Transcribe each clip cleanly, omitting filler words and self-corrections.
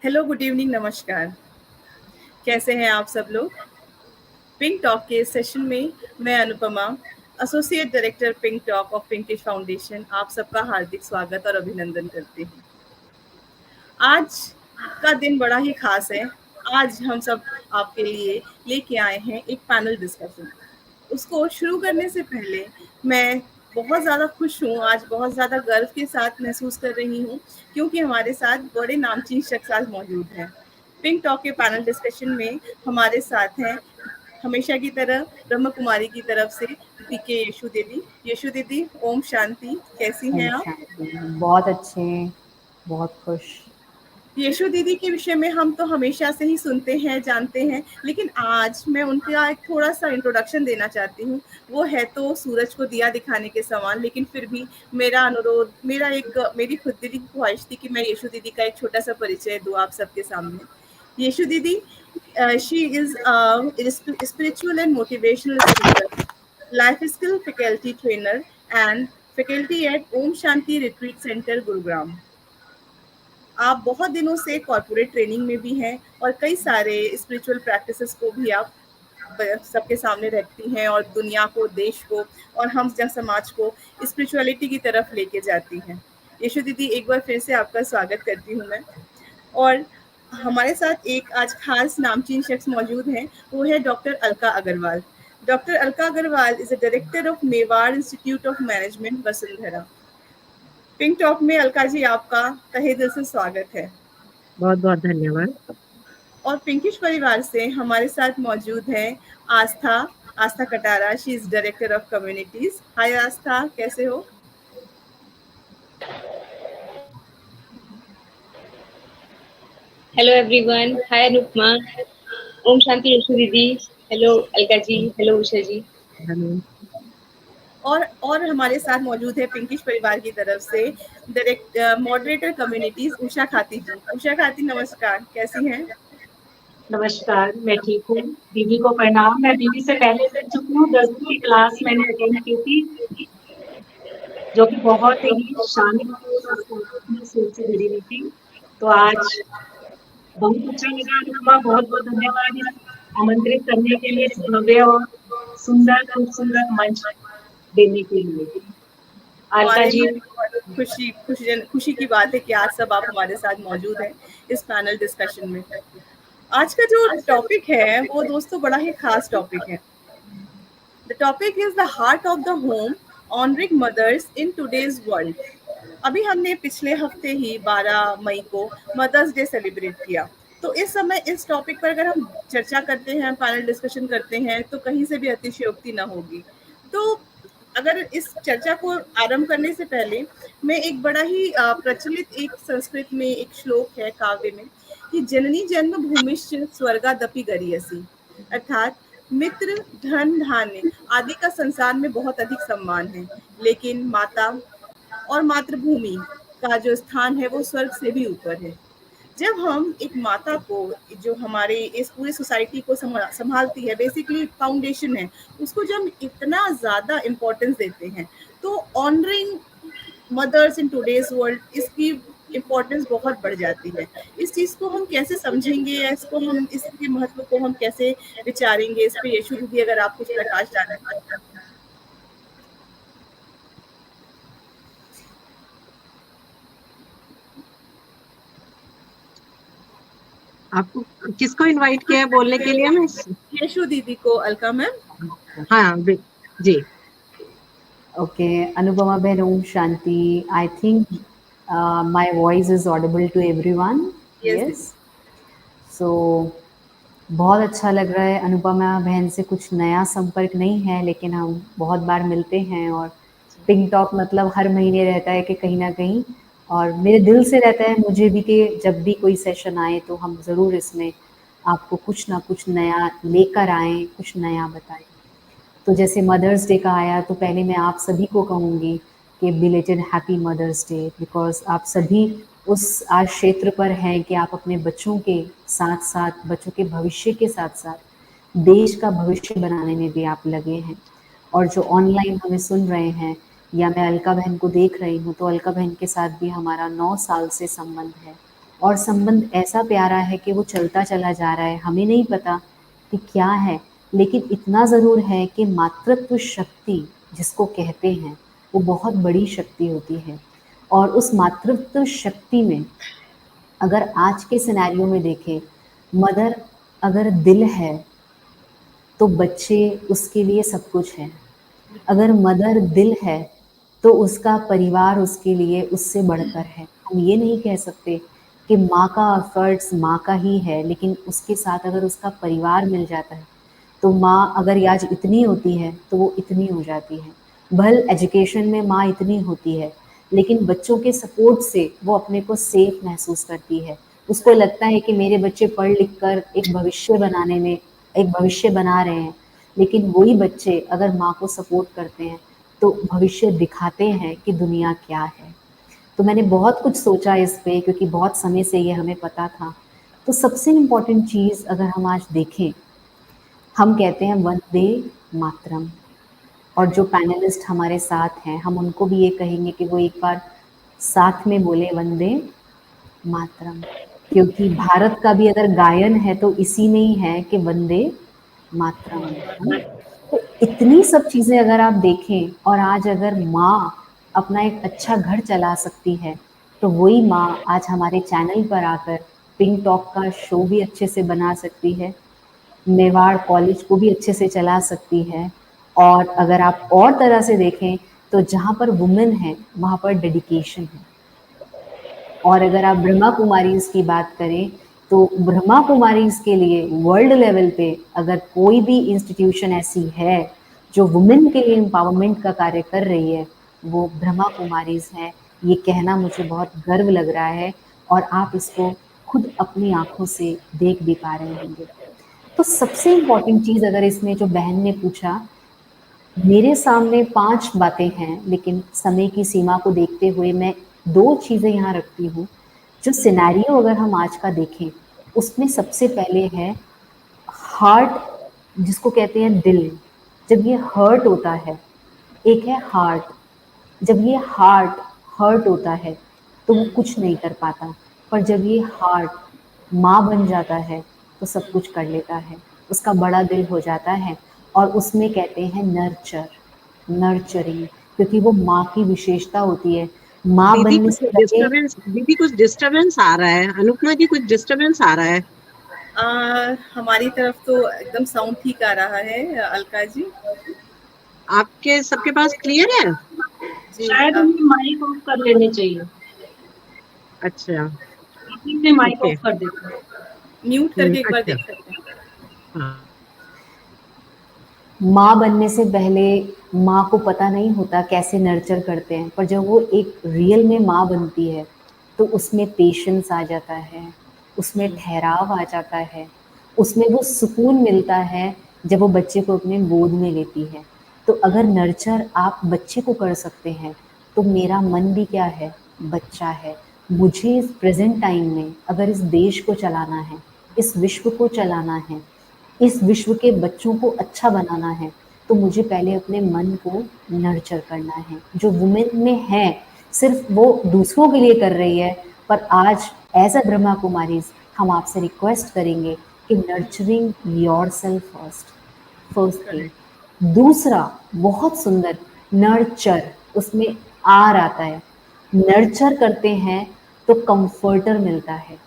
Hello, good evening, नमस्कार। कैसे हैं आप सब लोग? पिंक टॉक के सेशन में मैं Anupama, associate director pink talk of pinkish foundation, आप सबका हार्दिक स्वागत और अभिनंदन करती हूँ। आज का दिन बड़ा ही खास है। आज हम सब आपके लिए लेके आए हैं एक पैनल डिस्कशन। उसको शुरू करने से पहले मैं बहुत ज़्यादा खुश हूँ, आज बहुत ज़्यादा गर्व के साथ महसूस कर रही हूँ क्योंकि हमारे साथ बड़े नामचीन शख्स आज मौजूद हैं। पिंक टॉक के पैनल डिस्कशन में हमारे साथ हैं हमेशा की तरह ब्रह्म कुमारी की तरफ से पीके यशु दीदी। यशु दीदी, ओम शांति, कैसी ओम हैं आप? शांति। बहुत अच्छे, बहुत खुश। यशु दीदी के विषय में हम तो हमेशा से ही सुनते हैं, जानते हैं, लेकिन आज मैं उनका एक थोड़ा सा इंट्रोडक्शन देना चाहती हूँ। वो है तो सूरज को दिया दिखाने के समान, लेकिन फिर भी मेरा अनुरोध, मेरी खुद दिली की ख्वाहिश थी कि मैं यशु दीदी का एक छोटा सा परिचय दूँ आप सबके सामने। यशु दीदी, she is spiritual and motivational speaker, life skill faculty trainer and faculty at Om Shanti retreat centre, Gurugram. आप बहुत दिनों से कॉर्पोरेट ट्रेनिंग में भी हैं और कई सारे स्पिरिचुअल प्रैक्टिसेस को भी आप सबके सामने रखती हैं और दुनिया को, देश को और हम जन समाज को स्पिरिचुअलिटी की तरफ लेके जाती हैं। यशु दीदी, एक बार फिर से आपका स्वागत करती हूँ मैं। और हमारे साथ एक आज खास नामचीन शख्स मौजूद हैं, वो है doctor Alka Agrawal. Doctor Alka Agrawal is a director of Mewar institute of management, Vasundhara. Pink talk में अलका जी आपका तहे दिल से स्वागत है। बहुत बहुत धन्यवाद। और पिंकिश परिवार से हमारे साथ मौजूद हैं Aastha, Aastha Katara. She is director of communities. Hi Aastha, कैसे हो? Hello everyone. Hi Anupma. Om Shanti Yashu Didi. Hello Alka ji. Hello Usha ji. और हमारे साथ मौजूद है पिंकिश परिवार की तरफ से मॉडरेटर कम्युनिटीज उषा खाती जी। उषा खाती, नमस्कार, कैसी हैं? नमस्कार, मैं ठीक हूँ। दीदी को प्रणाम। मैं दीदी से पहले मिल चुकी हूँ, 10वीं की क्लास मैंने अटेंड की थी, जो कि बहुत ही शानदार सोच से जुड़ी हुई थी। तो आज बहुत अच्छा लगा अनुपमा, बहुत बहुत धन्यवाद इस आमंत्रित करने के लिए, इस भव्य और सुंदर खूबसूरत मंच देने के लिए। अलका हमारे जी, लिए बहुत खुशी की बात है कि आज सब आप हमारे साथ मौजूद हैं इस पैनल डिस्कशन में। आज का जो टॉपिक है वो दोस्तों बड़ा ही खास टॉपिक है। The topic is the heart of the home, honouring mother's in today's world. अभी हमने पिछले हफ्ते ही 12 मई को मदर्स डे सेलिब्रेट किया। तो इस समय इस टॉपिक पर अगर हम चर्चा करते हैं, पैनल डिस्कशन करते हैं, तो कहीं से भी अतिशयोक्ति ना होगी। तो अगर इस चर्चा को आरंभ करने से पहले मैं एक बड़ा ही प्रचलित एक संस्कृत में एक श्लोक है काव्य में कि जननी जन्म भूमिश्च स्वर्गादपि गरीयसी, अर्थात मित्र, धन, धान्य आदि का संसार में बहुत अधिक सम्मान है, लेकिन माता और मातृभूमि का जो स्थान है वो स्वर्ग से भी ऊपर है। जब हम एक माता को, जो हमारे इस पूरी सोसाइटी को संभालती है, बेसिकली फाउंडेशन है, उसको जब हम इतना ज़्यादा इम्पोर्टेंस देते हैं, तो honouring mother's in today's world, इसकी इम्पोर्टेंस बहुत बढ़ जाती है। इस चीज़ को हम कैसे समझेंगे या इसको हम, इसके महत्व को हम कैसे विचारेंगे, इस पे यशु दीदी अगर आप कुछ प्रकाश डालें। आपको किसको इनवाइट किया है बोलने के लिए? मैं यशु दीदी को, अलका मैम। हाँ जी। ओके, अनुपमा बहन, ओम शांति। I think my voice is audible to everyone. Yes yes. दीदी। सो बहुत अच्छा लग रहा है। अनुपमा बहन से कुछ नया संपर्क नहीं है, लेकिन हम बहुत बार मिलते हैं और पिंक टॉक मतलब हर महीने रहता है कि कहीं ना कहीं, और मेरे दिल से रहता है मुझे भी कि जब भी कोई सेशन आए तो हम ज़रूर इसमें आपको कुछ ना कुछ नया लेकर आएँ, कुछ नया बताएं। तो जैसे मदर्स डे का आया, तो पहले मैं आप सभी को कहूँगी कि belated happy mother's day, because आप सभी उस आज क्षेत्र पर हैं कि आप अपने बच्चों के साथ साथ, बच्चों के भविष्य के साथ साथ देश का भविष्य बनाने में भी आप लगे हैं। और जो ऑनलाइन हमें सुन रहे हैं, या मैं अलका बहन को देख रही हूँ, तो अलका बहन के साथ भी हमारा 9 साल से संबंध है। और संबंध ऐसा प्यारा है कि वो चलता चला जा रहा है, हमें नहीं पता कि क्या है, लेकिन इतना ज़रूर है कि मातृत्व शक्ति जिसको कहते हैं वो बहुत बड़ी शक्ति होती है। और उस मातृत्व शक्ति में अगर आज के सिनेरियो में देखें, मदर अगर दिल है तो बच्चे उसके लिए सब कुछ है। अगर मदर दिल है तो उसका परिवार उसके लिए उससे बढ़कर है। हम ये नहीं कह सकते कि माँ का एफर्ट्स माँ का ही है, लेकिन उसके साथ अगर उसका परिवार मिल जाता है तो माँ अगर आज इतनी होती है तो वो इतनी हो जाती है। भल एजुकेशन में माँ इतनी होती है, लेकिन बच्चों के सपोर्ट से वो अपने को सेफ महसूस करती है। उसको लगता है कि मेरे बच्चे पढ़ लिख कर एक भविष्य बनाने में एक भविष्य बना रहे हैं, लेकिन वही बच्चे अगर माँ को सपोर्ट करते हैं तो भविष्य दिखाते हैं कि दुनिया क्या है। तो मैंने बहुत कुछ सोचा इस पे, क्योंकि बहुत समय से ये हमें पता था। तो सबसे इम्पोर्टेंट चीज़ अगर हम आज देखें, हम कहते हैं वंदे मातरम, और जो पैनलिस्ट हमारे साथ हैं हम उनको भी ये कहेंगे कि वो एक बार साथ में बोले वंदे मातरम, क्योंकि भारत का भी अगर गायन है तो इसी में ही है कि वंदे मातरम है ना? तो इतनी सब चीज़ें अगर आप देखें, और आज अगर माँ अपना एक अच्छा घर चला सकती है तो वही माँ आज हमारे चैनल पर आकर पिंक टॉक का शो भी अच्छे से बना सकती है, मेवाड़ कॉलेज को भी अच्छे से चला सकती है। और अगर आप और तरह से देखें तो जहाँ पर वुमेन है वहाँ पर डेडिकेशन है। और अगर आप ब्रह्मा कुमारीज की बात करें तो ब्रह्मा कुमारीज के लिए वर्ल्ड लेवल पे अगर कोई भी इंस्टीट्यूशन ऐसी है जो वुमेन के लिए एम्पावरमेंट का कार्य कर रही है, वो ब्रह्मा कुमारीज है। ये कहना मुझे बहुत गर्व लग रहा है, और आप इसको खुद अपनी आंखों से देख भी पा रहे होंगे। तो सबसे इम्पोर्टेंट चीज़ अगर इसमें जो बहन ने पूछा, मेरे सामने 5 बातें हैं, लेकिन समय की सीमा को देखते हुए मैं 2 चीज़ें यहाँ रखती हूँ। जो सिनेरियो अगर हम आज का देखें, उसमें सबसे पहले है हार्ट, जिसको कहते हैं दिल। जब ये हर्ट होता है, एक है हार्ट, जब ये हार्ट हर्ट होता है तो वो कुछ नहीं कर पाता, पर जब ये हार्ट माँ बन जाता है तो सब कुछ कर लेता है, उसका बड़ा दिल हो जाता है। और उसमें कहते हैं नर्चर, नर्चरिंग, क्योंकि वो माँ की विशेषता होती है। माँ दीदी बनने कुछ से पहले डिस्टरबेंस आ रहा है। अनुपमा जी कुछ डिस्टरबेंस आ रहा है। हमारी तरफ तो एकदम साउंड ठीक आ रहा है अलका जी। आपके सबके पास क्लियर है? जी शायद उन्हें माइक ऑफ कर लेने चाहिए। अच्छा, ने माइक ओके। ऑफ कर देते। म्यूट करके एक बार अच्छा, देख सकते हैं। हाँ। माँ बनने से पहले माँ को पता नहीं होता कैसे नर्चर करते हैं, पर जब वो एक रियल में माँ बनती है तो उसमें पेशेंस आ जाता है, उसमें ठहराव आ जाता है, उसमें वो सुकून मिलता है जब वो बच्चे को अपने गोद में लेती है। तो अगर नर्चर आप बच्चे को कर सकते हैं तो मेरा मन भी क्या है, बच्चा है। मुझे इस प्रेजेंट टाइम में अगर इस देश को चलाना है, इस विश्व को चलाना है, इस विश्व के बच्चों को अच्छा बनाना है, तो मुझे पहले अपने मन को नर्चर करना है। जो वुमेन में है सिर्फ वो दूसरों के लिए कर रही है, पर आज एज अ ब्रह्मा कुमारीज हम आपसे रिक्वेस्ट करेंगे कि नर्चरिंग योरसेल्फ फर्स्ट थिंग। दूसरा बहुत सुंदर, नर्चर, उसमें आर आता है। नर्चर करते हैं तो कंफर्टर मिलता है।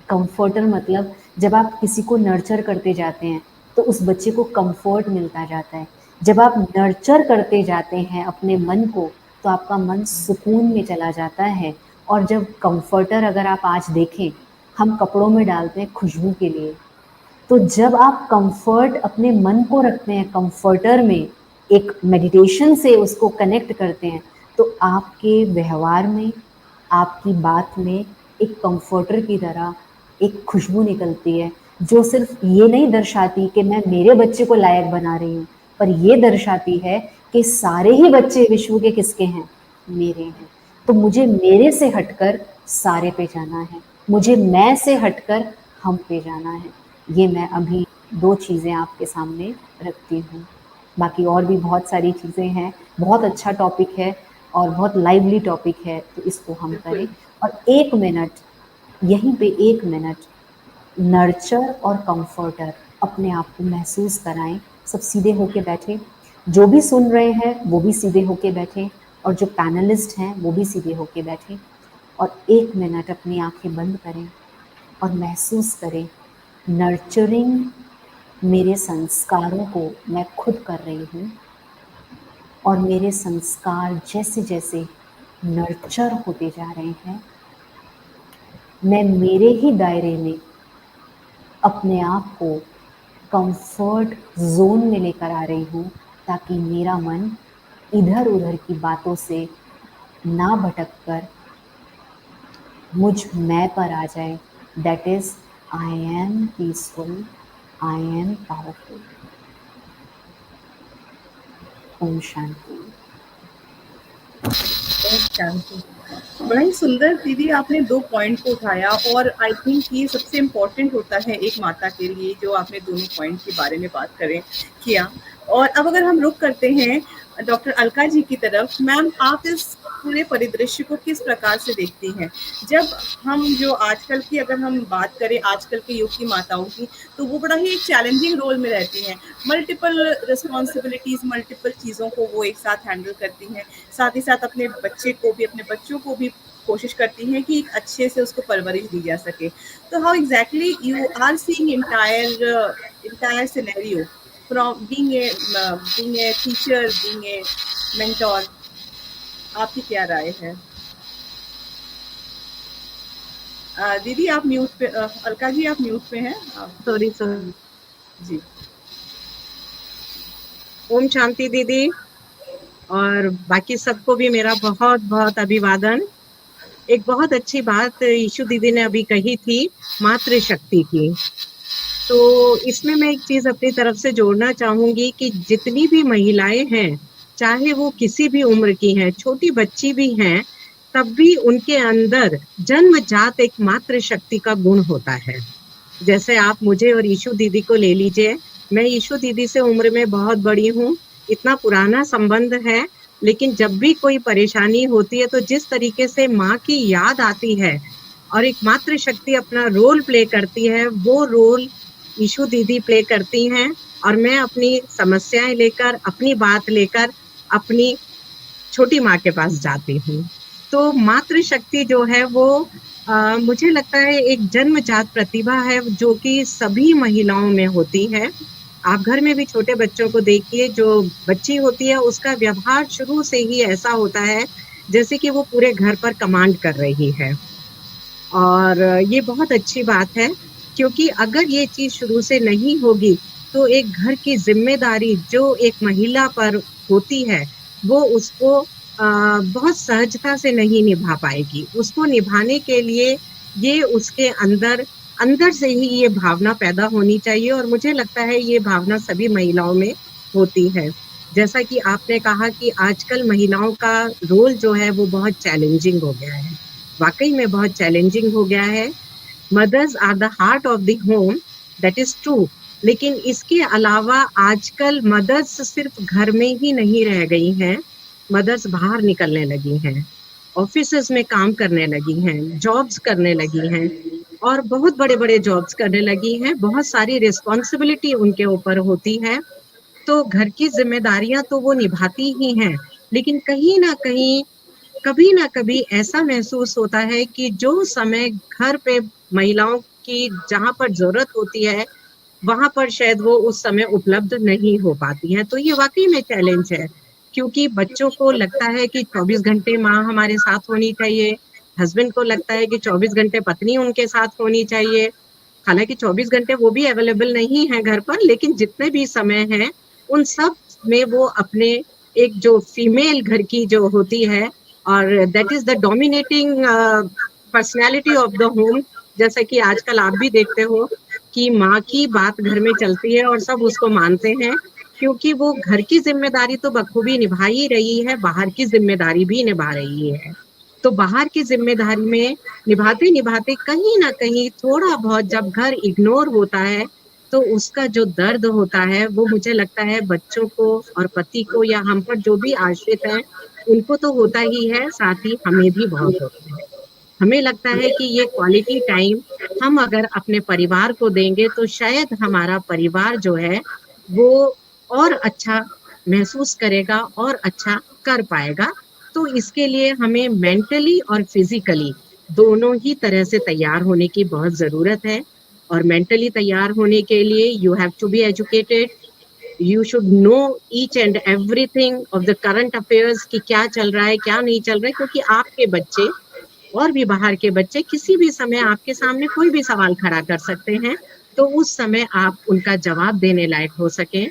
कंफर्टर मतलब जब आप किसी को नर्चर करते जाते हैं तो उस बच्चे को कंफर्ट मिलता जाता है। जब आप नर्चर करते जाते हैं अपने मन को तो आपका मन सुकून में चला जाता है। और जब कंफर्टर अगर आप आज देखें, हम कपड़ों में डालते हैं खुशबू के लिए, तो जब आप कंफर्ट अपने मन को रखते हैं कंफर्टर में, एक मेडिटेशन से उसको कनेक्ट करते हैं, तो आपके व्यवहार में, आपकी बात में एक कंफर्टर की तरह एक खुशबू निकलती है, जो सिर्फ ये नहीं दर्शाती कि मैं मेरे बच्चे को लायक बना रही हूँ, पर ये दर्शाती है कि सारे ही बच्चे विश्व के किसके हैं, मेरे हैं। तो मुझे मेरे से हटकर सारे पे जाना है, मुझे मैं से हटकर हम पे जाना है। ये मैं अभी 2 चीज़ें आपके सामने रखती हूँ। बाकी और भी बहुत सारी चीज़ें हैं, बहुत अच्छा टॉपिक है और बहुत लाइवली टॉपिक है, तो इसको हम करें। और 1 मिनट यहीं पे 1 मिनट नर्चर और कंफर्टर अपने आप को महसूस कराएं। सब सीधे होके बैठे, जो भी सुन रहे हैं वो भी सीधे होके बैठे, और जो पैनलिस्ट हैं वो भी सीधे होके बैठे, और 1 मिनट अपनी आंखें बंद करें और महसूस करें नर्चरिंग मेरे संस्कारों को मैं खुद कर रही हूँ, और मेरे संस्कार जैसे जैसे नर्चर होते जा रहे हैं, मैं मेरे ही दायरे में अपने आप को कंफर्ट जोन में लेकर आ रही हूँ, ताकि मेरा मन इधर उधर की बातों से ना भटक कर मुझ मैं पर आ जाए। That is I am peaceful, I am powerful. ओम शांति। शांति। बड़ा ही सुंदर दीदी आपने 2 पॉइंट को उठाया, और आई थिंक ये सबसे इम्पोर्टेंट होता है एक माता के लिए, जो आपने दोनों पॉइंट के बारे में बात करें किया। और अब अगर हम रुक करते हैं डॉक्टर अलका जी की तरफ, मैम आप इस पूरे परिदृश्य को किस प्रकार से देखती हैं? जब हम जो आजकल की अगर हम बात करें आजकल के युग की माताओं की, तो वो बड़ा ही एक चैलेंजिंग रोल में रहती हैं, मल्टीपल रिस्पॉन्सिबिलिटीज, मल्टीपल चीज़ों को वो एक साथ हैंडल करती हैं, साथ ही साथ अपने बच्चों को भी कोशिश करती हैं कि एक अच्छे से उसको परवरिश दी जा सके। तो how exactly you are seeing entire scenario from being a teacher, being a mentor? आपकी क्या राय है? दीदी आप म्यूट पे, अलका जी आप म्यूट पे हैं। सॉरी जी। ओम शांति दीदी, और बाकी सबको भी मेरा बहुत बहुत अभिवादन। एक बहुत अच्छी बात ईशु दीदी ने अभी कही थी मातृशक्ति की, तो इसमें मैं एक चीज अपनी तरफ से जोड़ना चाहूंगी कि जितनी भी महिलाएं हैं, चाहे वो किसी भी उम्र की हैं, छोटी बच्ची भी हैं, तब भी उनके अंदर जन्मजात एक मातृशक्ति का गुण होता है। जैसे आप मुझे और ईशु दीदी को ले लीजिए, मैं ईशु दीदी से उम्र में बहुत बड़ी हूँ, इतना पुराना संबंध है, लेकिन जब भी कोई परेशानी होती है तो जिस तरीके से माँ की याद आती है और एक मातृशक्ति अपना रोल प्ले करती है, वो रोल ईशु दीदी प्ले करती हैं, और मैं अपनी समस्याएं लेकर, अपनी बात लेकर अपनी छोटी माँ के पास जाती हूँ। तो मातृशक्ति जो है वो मुझे लगता है एक जन्मजात प्रतिभा है, जो कि सभी महिलाओं में होती है। आप घर में भी छोटे बच्चों को देखिए, जो बच्ची होती है उसका व्यवहार शुरू से ही ऐसा होता है जैसे कि वो पूरे घर पर कमांड कर रही है, और ये बहुत अच्छी बात है, क्योंकि अगर ये चीज शुरू से नहीं होगी तो एक घर की जिम्मेदारी जो एक महिला पर होती है वो उसको बहुत सहजता से नहीं निभा पाएगी। उसको निभाने के लिए ये उसके अंदर से ही ये भावना पैदा होनी चाहिए, और मुझे लगता है ये भावना सभी महिलाओं में होती है। जैसा कि आपने कहा कि आजकल महिलाओं का रोल जो है वो बहुत चैलेंजिंग हो गया है, वाकई में बहुत चैलेंजिंग हो गया है। Mothers are the heart of the home, that is true, लेकिन इसके अलावा आजकल मदर्स सिर्फ घर में ही नहीं रह गई हैं, मदर्स बाहर निकलने लगी हैं, ऑफिसेस में काम करने लगी हैं, जॉब्स करने लगी हैं, और बहुत बड़े बड़े जॉब्स करने लगी हैं, बहुत सारी रिस्पॉन्सिबिलिटी उनके ऊपर होती है। तो घर की जिम्मेदारियां तो वो निभाती ही हैं, लेकिन कहीं ना कहीं कभी ना कभी ऐसा महसूस होता है कि जो समय घर पे महिलाओं की जहाँ पर जरूरत होती है वहां पर शायद वो उस समय उपलब्ध नहीं हो पाती हैं। तो ये वाकई में चैलेंज है, क्योंकि बच्चों को लगता है कि 24 घंटे माँ हमारे साथ होनी चाहिए, हस्बैंड को लगता है कि 24 घंटे पत्नी उनके साथ होनी चाहिए। हालांकि 24 घंटे वो भी अवेलेबल नहीं है घर पर, लेकिन जितने भी समय हैं उन सब में वो अपने एक जो फीमेल घर की जो होती है, और that is the dominating personality of the home. जैसा कि आजकल आप भी देखते हो कि माँ की बात घर में चलती है और सब उसको मानते हैं, क्योंकि वो घर की जिम्मेदारी तो बखूबी निभा ही रही है, बाहर की जिम्मेदारी भी निभा रही है। तो बाहर की जिम्मेदारी में निभाते निभाते कहीं ना कहीं थोड़ा बहुत जब घर इग्नोर होता है तो उसका जो दर्द होता है वो मुझे लगता है बच्चों को और पति को या हम पर जो भी आश्रित हैं उनको तो होता ही है, साथ ही हमें भी बहुत होता है। हमें लगता है कि ये क्वालिटी टाइम हम अगर अपने परिवार को देंगे तो शायद हमारा परिवार जो है वो और अच्छा महसूस करेगा और अच्छा कर पाएगा। तो इसके लिए हमें मेंटली और फिजिकली दोनों ही तरह से तैयार होने की बहुत जरूरत है। और मेंटली तैयार होने के लिए you have to be educated, you should know each and everything of the current affairs कि क्या चल रहा है क्या नहीं चल रहा है, क्योंकि आपके बच्चे और भी बाहर के बच्चे किसी भी समय आपके सामने कोई भी सवाल खड़ा कर सकते हैं, तो उस समय आप उनका जवाब देने लायक हो सकें।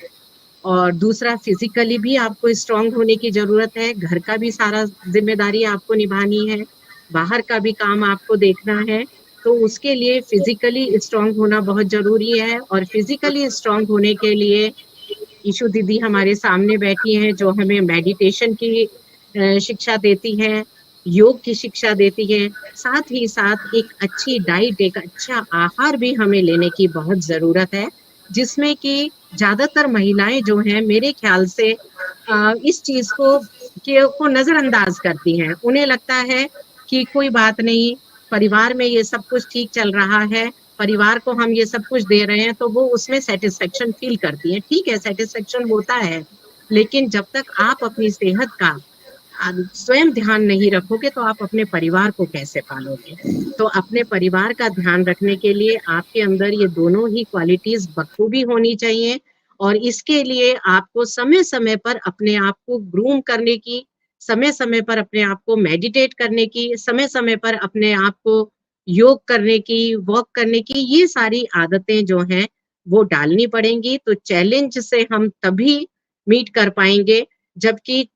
और दूसरा, फिजिकली भी आपको स्ट्रांग होने की जरूरत है, घर का भी सारा जिम्मेदारी आपको निभानी है, बाहर का भी काम आपको देखना है, तो उसके लिए फिजिकली स्ट्रांग होना बहुत जरूरी है। और फिजिकली स्ट्रांग होने के लिए ईशु दीदी हमारे सामने बैठी हैं जो हमें मेडिटेशन की शिक्षा देती हैं, योग की शिक्षा देती हैं, साथ ही साथ एक अच्छी डाइट, एक अच्छा आहार भी हमें लेने की बहुत जरूरत है, जिसमें कि ज्यादातर महिलाएं जो हैं मेरे ख्याल से इस चीज को नजरअंदाज करती हैं। उन्हें लगता है कि कोई बात नहीं, परिवार में ये सब कुछ ठीक चल रहा है, परिवार को हम ये सब कुछ दे रहे हैं, तो वो उसमें सेटिस्फेक्शन फील करती हैं। ठीक है, सेटिस्फेक्शन होता है, लेकिन जब तक आप अपनी सेहत का स्वयं ध्यान नहीं रखोगे तो आप अपने परिवार को कैसे पालोगे। तो अपने परिवार का ध्यान रखने के लिए आपके अंदर ये दोनों ही क्वालिटीज बखूबी होनी चाहिए। और इसके लिए आपको समय समय पर अपने आप को ग्रूम करने की, समय समय पर अपने आप को मेडिटेट करने की, समय समय पर अपने आप को योग करने की, वॉक करने की, ये सारी आदतें जो हैं वो डालनी पड़ेंगी। तो चैलेंज से हम तभी मीट कर पाएंगे जबकि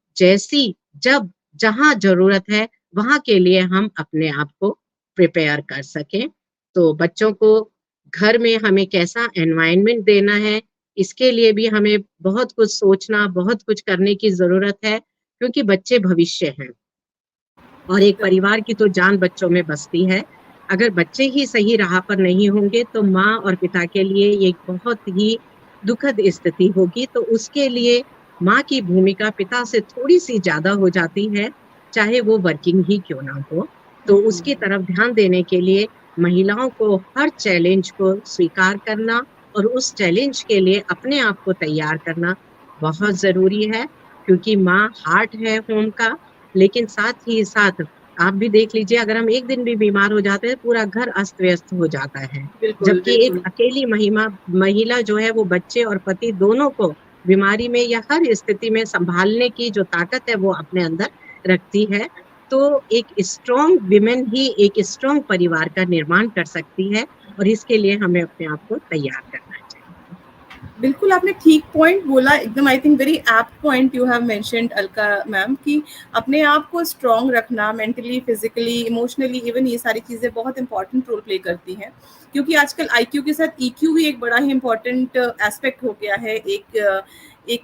जब जहां जरूरत है वहां के लिए हम अपने आप को प्रिपेयर कर सकें। तो बच्चों को घर में हमें कैसा एनवायरनमेंट देना है, इसके लिए भी हमें बहुत कुछ सोचना, बहुत कुछ करने की जरूरत है, क्योंकि बच्चे भविष्य हैं और एक परिवार की तो जान बच्चों में बसती है। अगर बच्चे ही सही राह पर नहीं होंगे तो माँ और पिता के लिए एक बहुत ही दुखद स्थिति होगी। तो उसके लिए माँ की भूमिका पिता से थोड़ी सी ज्यादा हो जाती है, चाहे वो वर्किंग ही क्यों ना हो। तो उसकी तरफ ध्यान देने के लिए महिलाओं को हर चैलेंज को स्वीकार करना और उस चैलेंज के लिए अपने आप को तैयार करना बहुत जरूरी है, क्योंकि माँ हार्ट है होम का। लेकिन साथ ही साथ आप भी देख लीजिए, अगर हम एक दिन भी बीमार हो जाते हैं पूरा घर अस्त व्यस्त हो जाता है, जबकि एक अकेली महिला जो है वो बच्चे और पति दोनों को बीमारी में या हर स्थिति में संभालने की जो ताकत है वो अपने अंदर रखती है। तो एक स्ट्रॉन्ग विमेन ही एक स्ट्रॉन्ग परिवार का निर्माण कर सकती है, और इसके लिए हमें अपने आप को तैयार करना चाहिए। बिल्कुल आपने ठीक पॉइंट बोला एकदम। I think very apt point you have mentioned Alka ma'am कि अपने आप को स्ट्रॉन्ग रखना, मेंटली, फिजिकली, इमोशनली, इवन ये सारी चीज़ें बहुत इंपॉर्टेंट रोल प्ले करती हैं, क्योंकि आजकल आईक्यू के साथ ईक्यू भी एक बड़ा ही इंपॉर्टेंट एस्पेक्ट हो गया है एक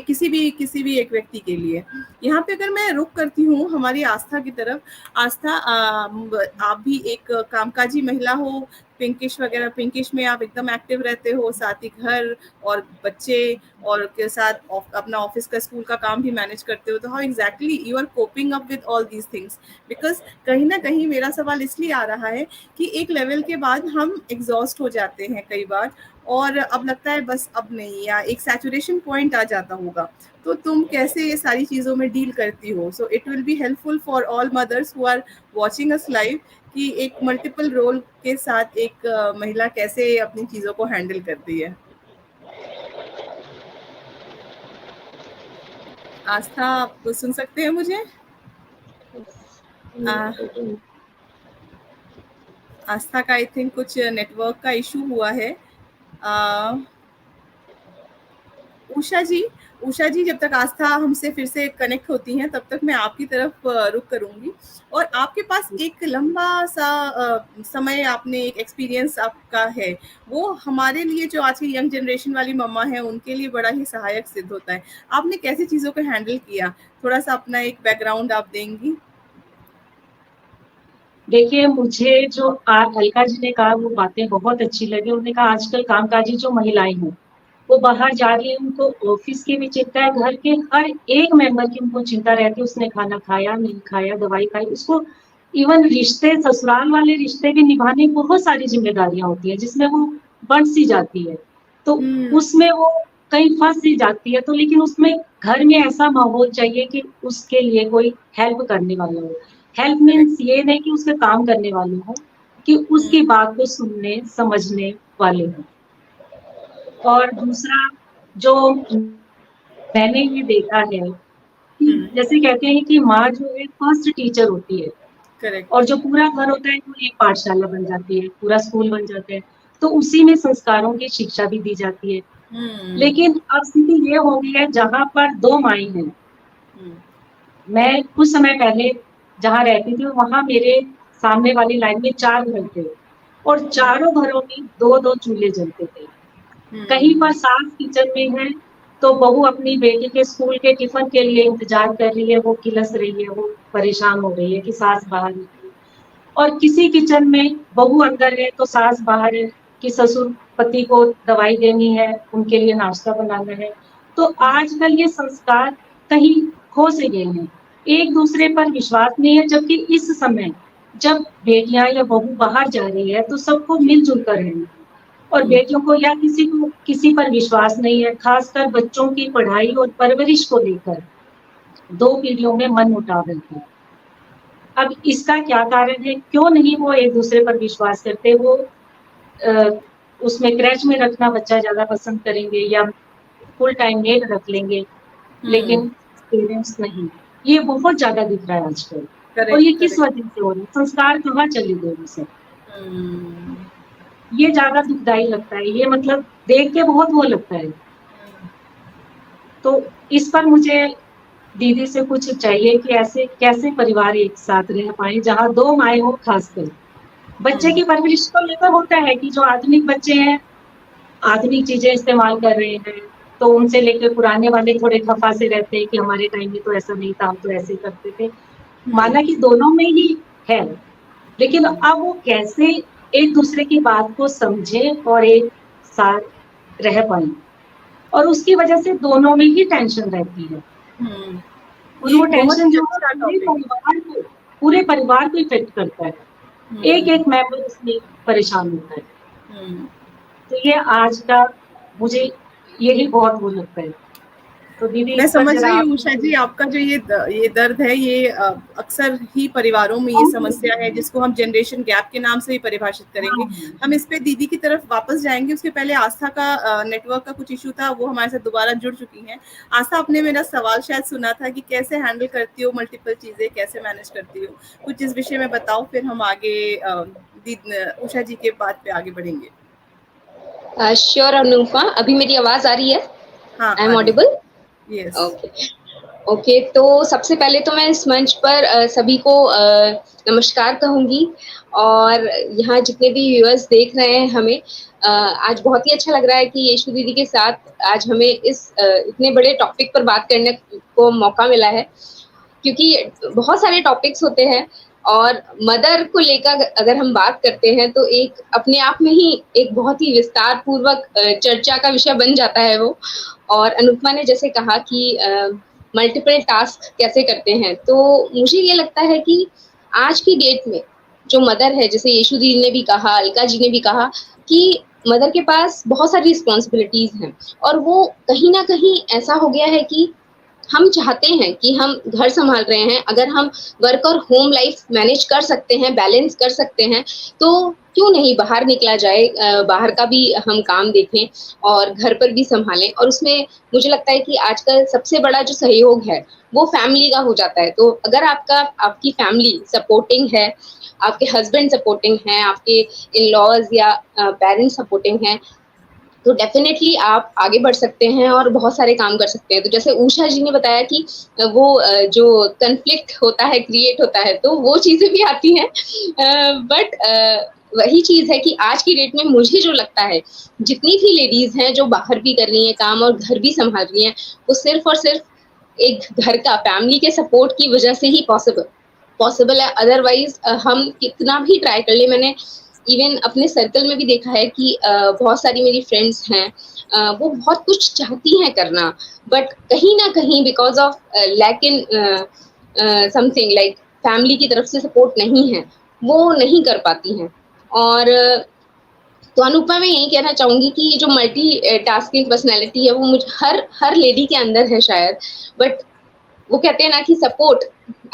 किसी भी एक व्यक्ति के लिए। यहाँ पे अगर मैं रुक करती हूँ हमारी आस्था की तरफ। आस्था, आप भी एक कामकाजी महिला हो, पिंकिश वगैरह, पिंकिश में आप एकदम एक्टिव रहते हो, साथ ही घर और बच्चे और के साथ अपना ऑफिस का, स्कूल का काम भी मैनेज करते हो। तो how exactly you are coping up with all these things? Because कहीं ना कहीं मेरा सवाल इसलिए आ रहा है कि एक लेवल के बाद हम एग्जॉस्ट हो जाते हैं कई बार, और अब लगता है बस अब नहीं, या एक सैचुरेशन पॉइंट आ जाता होगा। तो तुम कैसे ये सारी चीज़ों में डील करती हो? So it will be helpful for all mothers who are watching us live कि एक मल्टीपल रोल के साथ एक महिला कैसे अपनी चीज़ों को हैंडल करती है। आस्था, आप सुन सकते हैं मुझे? आस्था का आई थिंक कुछ नेटवर्क का इशू हुआ है। उषा जी जब तक आस्था हमसे फिर से कनेक्ट होती हैं तब तक मैं आपकी तरफ रुक करूंगी। और आपके पास एक लंबा सा समय, आपने एक एक्सपीरियंस आपका है, वो हमारे लिए जो आज की यंग जनरेशन वाली मम्मा है उनके लिए बड़ा ही सहायक सिद्ध होता है। आपने कैसे चीज़ों को हैंडल किया? थोड़ा सा अपना एक बैकग्राउंड आप देंगी? देखिए, मुझे जो अलका जी ने कहा वो बातें बहुत अच्छी लगी। उन्होंने कहा आजकल कामकाजी जो महिलाएं हैं वो बाहर जा रही है, उनको ऑफिस की भी चिंता है, घर के हर एक मेंबर की उनको चिंता रहती है, उसने खाना खाया नहीं खाया, दवाई खाई, उसको इवन रिश्ते, ससुराल वाले रिश्ते भी निभाने की बहुत सारी जिम्मेदारियां होती है, जिसमें वो बंट सी जाती है, तो उसमें वो कहीं फंस सी जाती है। तो लेकिन उसमें घर में ऐसा माहौल चाहिए कि उसके लिए कोई हेल्प करने वाला हो। हेल्प मीन्स ये नहीं कि उसके काम करने वाले हो, कि उसकी बात को सुनने समझने वाले हो। और दूसरा जो मैंने ये देखा है कि जैसे कहते हैं कि माँ जो है फर्स्ट टीचर होती है, करेक्ट। और जो पूरा घर होता है वो एक पाठशाला बन जाती है, पूरा स्कूल बन जाता है, तो उसी में संस्कारों की शिक्षा भी दी जाती है। लेकिन अब स्थिति ये हो गई है जहाँ पर 2 माएँ हैं। मैं कुछ समय पहले जहाँ रहती थी वहाँ मेरे सामने वाली लाइन में 4 घर थे, और चारों घरों में 2-2 चूल्हे जलते थे। कहीं पर सास किचन में है तो बहू अपनी बेटी के स्कूल के टिफिन के लिए इंतजार कर रही है, वो किलस रही है, वो परेशान हो रही है कि सास बाहर निकली। और किसी किचन में बहू अंदर है तो सास बाहर है कि ससुर पति को दवाई देनी है, उनके लिए नाश्ता बनाना है। तो आजकल ये संस्कार कहीं खो से गए हैं, एक दूसरे पर विश्वास नहीं है, जबकि इस समय जब बेटियां या बहू बाहर जा रही है तो सबको मिलजुल कर रहना है, और बेटियों को या किसी पर विश्वास नहीं है, खासकर बच्चों की पढ़ाई और परवरिश को लेकर 2 पीढ़ियों में मनमुटाव रहता है। अब इसका क्या कारण है, क्यों नहीं वो एक दूसरे पर विश्वास करते? वो उसमें क्रैच में रखना बच्चा ज्यादा पसंद करेंगे या फुल टाइम मेड रख लेंगे, लेकिन पेरेंट्स नहीं। ये बहुत ज्यादा दिख रहा है आजकल। और ये किस वजह से हो रहा है? संस्कार कहाँ चले गए उसे? ये ज्यादा दुखदाई लगता है, ये मतलब देख के बहुत वो लगता है। तो इस पर मुझे दीदी से कुछ चाहिए कि ऐसे कैसे परिवार एक साथ रह पाए जहाँ 2 माएँ हो। खासकर बच्चे की परवरिश को लेकर होता है कि जो आधुनिक बच्चे हैं, आधुनिक चीजें इस्तेमाल कर रहे हैं, तो उनसे लेकर पुराने वाले थोड़े खफा से रहते हैं कि हमारे टाइम में तो ऐसा नहीं था, हम तो ऐसे करते थे। माना कि दोनों में ही है, लेकिन अब वो कैसे एक दूसरे की बात को समझे और एक साथ रह पाए, और उसकी वजह से दोनों में ही टेंशन रहती है। और वो टेंशन जो पूरे परिवार को इफेक्ट करता है, एक मेंबर उसमें परेशान होता है। तो ये आज का मुझे यही बहुत वो लगता है। तो दीदी मैं समझ रही हूँ उषा जी, आपका जो ये दर्द है, ये अक्सर ही परिवारों में ये समस्या है, जिसको हम जनरेशन गैप के नाम से भी परिभाषित करेंगे। हम इस पे दीदी की तरफ वापस जाएंगे। उसके पहले आस्था का नेटवर्क का कुछ इशू था, वो हमारे साथ दोबारा जुड़ चुकी हैं। आस्था, आपने मेरा सवाल शायद सुना था कि कैसे हैंडल करती हो मल्टीपल चीजें, कैसे मैनेज करती हो, कुछ इस विषय में बताओ, फिर हम आगे उषा जी के बात पे आगे बढ़ेंगे। श्योर अनुपमा, अभी मेरी आवाज आ रही है? हाँ, I am audible? Yes. Okay, तो सबसे पहले तो मैं इस मंच पर सभी को नमस्कार कहूंगी, और यहाँ जितने भी व्यूअर्स देख रहे हैं हमें, आज बहुत ही अच्छा लग रहा है कि यशु दीदी के साथ आज हमें इस इतने बड़े टॉपिक पर बात करने को मौका मिला है, क्योंकि बहुत सारे टॉपिक्स होते हैं, और मदर को लेकर अगर हम बात करते हैं तो एक अपने आप में ही एक बहुत ही विस्तार पूर्वक चर्चा का विषय बन जाता है वो। और अनुपमा ने जैसे कहा कि मल्टीपल टास्क कैसे करते हैं, तो मुझे ये लगता है कि आज की डेट में जो मदर है, जैसे यशु दीदी ने भी कहा, अलका जी ने भी कहा, कि मदर के पास बहुत सारी रिस्पॉन्सिबिलिटीज हैं, और वो कहीं ना कहीं ऐसा हो गया है कि हम चाहते हैं कि हम घर संभाल रहे हैं, अगर हम वर्क और होम लाइफ मैनेज कर सकते हैं, बैलेंस कर सकते हैं, तो क्यों नहीं बाहर निकला जाए, बाहर का भी हम काम देखें और घर पर भी संभालें। और उसमें मुझे लगता है कि आजकल सबसे बड़ा जो सहयोग है वो फैमिली का हो जाता है। तो अगर आपकी फैमिली सपोर्टिंग है, आपके हस्बैंड सपोर्टिंग हैं, आपके इन लॉज या पेरेंट्स सपोर्टिंग हैं, तो डेफिनेटली आप आगे बढ़ सकते हैं और बहुत सारे काम कर सकते हैं। तो जैसे उषा जी ने बताया कि वो जो कन्फ्लिक्ट होता है, क्रिएट होता है, तो वो चीजें भी आती हैं, बट वही चीज है कि आज की डेट में मुझे जो लगता है, जितनी भी लेडीज हैं जो बाहर भी कर रही हैं काम और घर भी संभाल रही हैं, वो सिर्फ और सिर्फ एक घर का फैमिली के सपोर्ट की वजह से ही पॉसिबल है। अदरवाइज हम कितना भी ट्राई कर ले, मैंने इवन अपने सर्कल में भी देखा है कि बहुत सारी मेरी फ्रेंड्स हैं, वो बहुत कुछ चाहती हैं करना, बट कहीं ना कहीं because of lack in something like family की तरफ से सपोर्ट नहीं है, वो नहीं कर पाती हैं। और तो अनुपमा मैं यही कहना चाहूंगी कि ये जो मल्टी टास्किंग पर्सनैलिटी है वो मुझे हर लेडी के अंदर है शायद, बट वो कहते हैं ना कि सपोर्ट,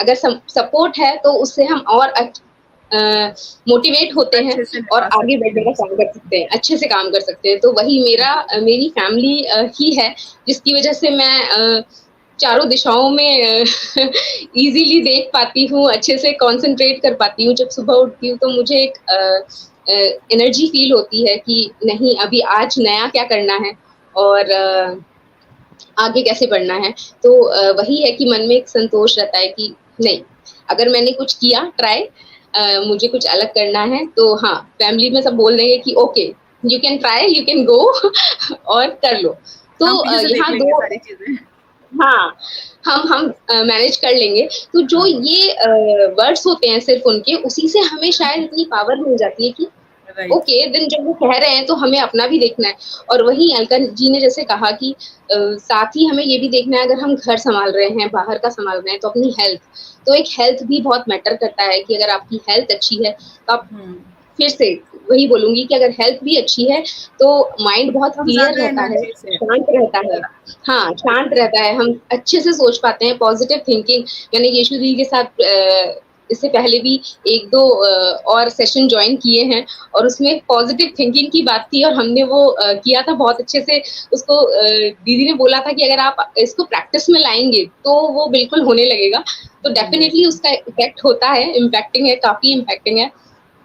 अगर सपोर्ट है तो उससे हम और मोटिवेट होते हैं अच्छे से और निभा आगे सकते बढ़ने का हैं। काम कर सकते हैं, अच्छे से काम कर सकते हैं। तो वही मेरी फैमिली ही है जिसकी वजह से मैं चारों दिशाओं में इजीली देख पाती हूँ, अच्छे से कंसंट्रेट कर पाती हूँ। जब सुबह उठती हूँ तो मुझे एक एनर्जी फील होती है कि नहीं अभी आज नया क्या करना है और आगे कैसे बढ़ना है। तो वही है कि मन में एक संतोष रहता है कि नहीं, अगर मैंने कुछ किया ट्राई, मुझे कुछ अलग करना है, तो हाँ फैमिली में सब बोल देंगे कि okay you can try, you can go और कर लो। हम तो पीछे से देख यहाँ लेंगे दो, सारी चीजें। हाँ हम मैनेज कर लेंगे। तो जो ये वर्ड्स होते हैं सिर्फ उनके, उसी से हमें शायद इतनी पावर मिल जाती है कि राइट। ओके देन जब वो कह रहे हैं तो हमें अपना भी देखना है। और वही अलका जी ने जैसे कहा कि साथ ही हमें ये भी देखना है, अगर हम घर संभाल रहे हैं, बाहर का संभाल रहे हैं, तो अपनी हेल्थ, तो एक हेल्थ भी बहुत मैटर करता है कि अगर आपकी हेल्थ अच्छी है तो आप, फिर से वही बोलूंगी कि अगर हेल्थ भी अच्छी है तो माइंड बहुत हम क्लियर ज्यादा रहता है, एनर्जी से शांत रहता है। हाँ शांत रहता है, हम अच्छे से सोच पाते हैं, पॉजिटिव थिंकिंग। मैंने यशु दी के साथ इससे पहले भी एक दो और सेशन ज्वाइन किए हैं और उसमें पॉजिटिव थिंकिंग की बात थी और हमने वो किया था बहुत अच्छे से। उसको दीदी ने बोला था कि अगर आप इसको प्रैक्टिस में लाएंगे तो वो बिल्कुल होने लगेगा। तो डेफिनेटली उसका इफेक्ट होता है, इम्पैक्टिंग है, काफी इम्पैक्टिंग है।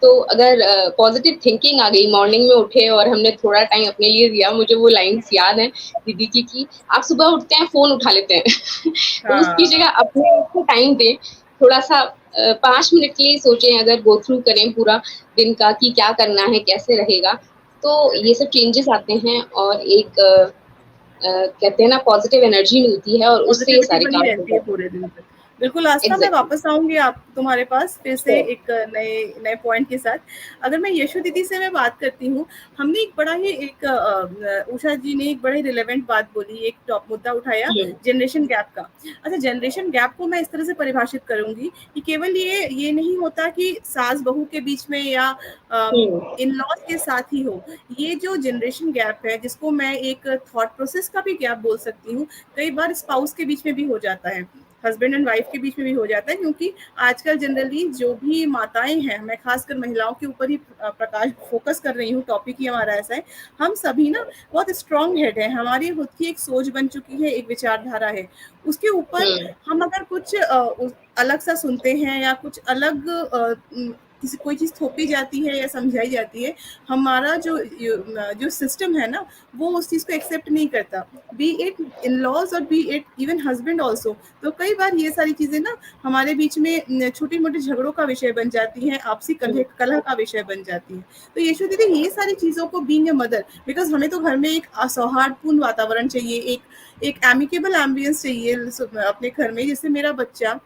तो अगर पॉजिटिव थिंकिंग आ गई, मॉर्निंग में उठे और हमने थोड़ा टाइम अपने लिए दिया, मुझे वो लाइन्स याद है दीदी की कि आप सुबह उठते हैं फोन उठा लेते हैं तो उसकी हाँ। जगह अपने आप को टाइम दें, थोड़ा सा 5 मिनट के लिए सोचें, अगर गो थ्रू करें पूरा दिन का कि क्या करना है, कैसे रहेगा, तो ये सब चेंजेस आते हैं और एक कहते हैं ना पॉजिटिव एनर्जी मिलती है और उससे ये पॉजिटिविटी सारे बनी काम हो रहती है जाते पूरे दिन तक। बिल्कुल आस्था, हैं। मैं एग्जैक्टली। वापस आऊँगी आप तुम्हारे पास फिर से श्योर। एक नए नए पॉइंट के साथ। अगर मैं यशु दीदी से मैं बात करती हूँ, हमने एक बड़ा ही एक उषा जी ने एक बड़े रिलेवेंट बात बोली, एक टॉप मुद्दा उठाया जनरेशन गैप का। अच्छा, जनरेशन गैप को मैं इस तरह से परिभाषित करूँगी कि केवल ये नहीं होता कि सास-बहू के बीच में या इन-लॉज़ के साथ ही हो। ये जो जनरेशन गैप है, जिसको मैं एक थॉट प्रोसेस का भी गैप बोल सकती हूँ, कई बार स्पाउस के बीच में भी हो जाता है, हस्बैंड एंड वाइफ के बीच में भी हो जाता है, क्योंकि आजकल जनरली जो भी माताएं हैं, मैं खासकर महिलाओं के ऊपर ही प्रकाश फोकस कर रही हूँ, टॉपिक ही हमारा ऐसा है। हम सभी ना बहुत स्ट्रांग हेड है, हमारी खुद की एक सोच बन चुकी है, एक विचारधारा है, उसके ऊपर हम अगर कुछ अलग सा सुनते हैं या कुछ अलग किसी कोई चीज़ थोपी जाती है या समझाई जाती है, हमारा जो सिस्टम है ना, वो उस चीज़ को एक्सेप्ट नहीं करता, बी इट इन-लॉज़ और B it even husband also. तो कई बार ये सारी चीज़ें ना हमारे बीच में छोटी-मोटी झगड़ों का विषय बन जाती हैं, आपसी कलह का विषय बन जाती हैं। तो यशु दीदी, ये सारी चीज़ों को बीइंग अ मदर, बिकॉज़ हमें तो घर में एक सौहार्दपूर्ण वातावरण चाहिए, एक एमिकेबल एम्बियंस चाहिए अपने घर में, जिससे मेरा बच्चा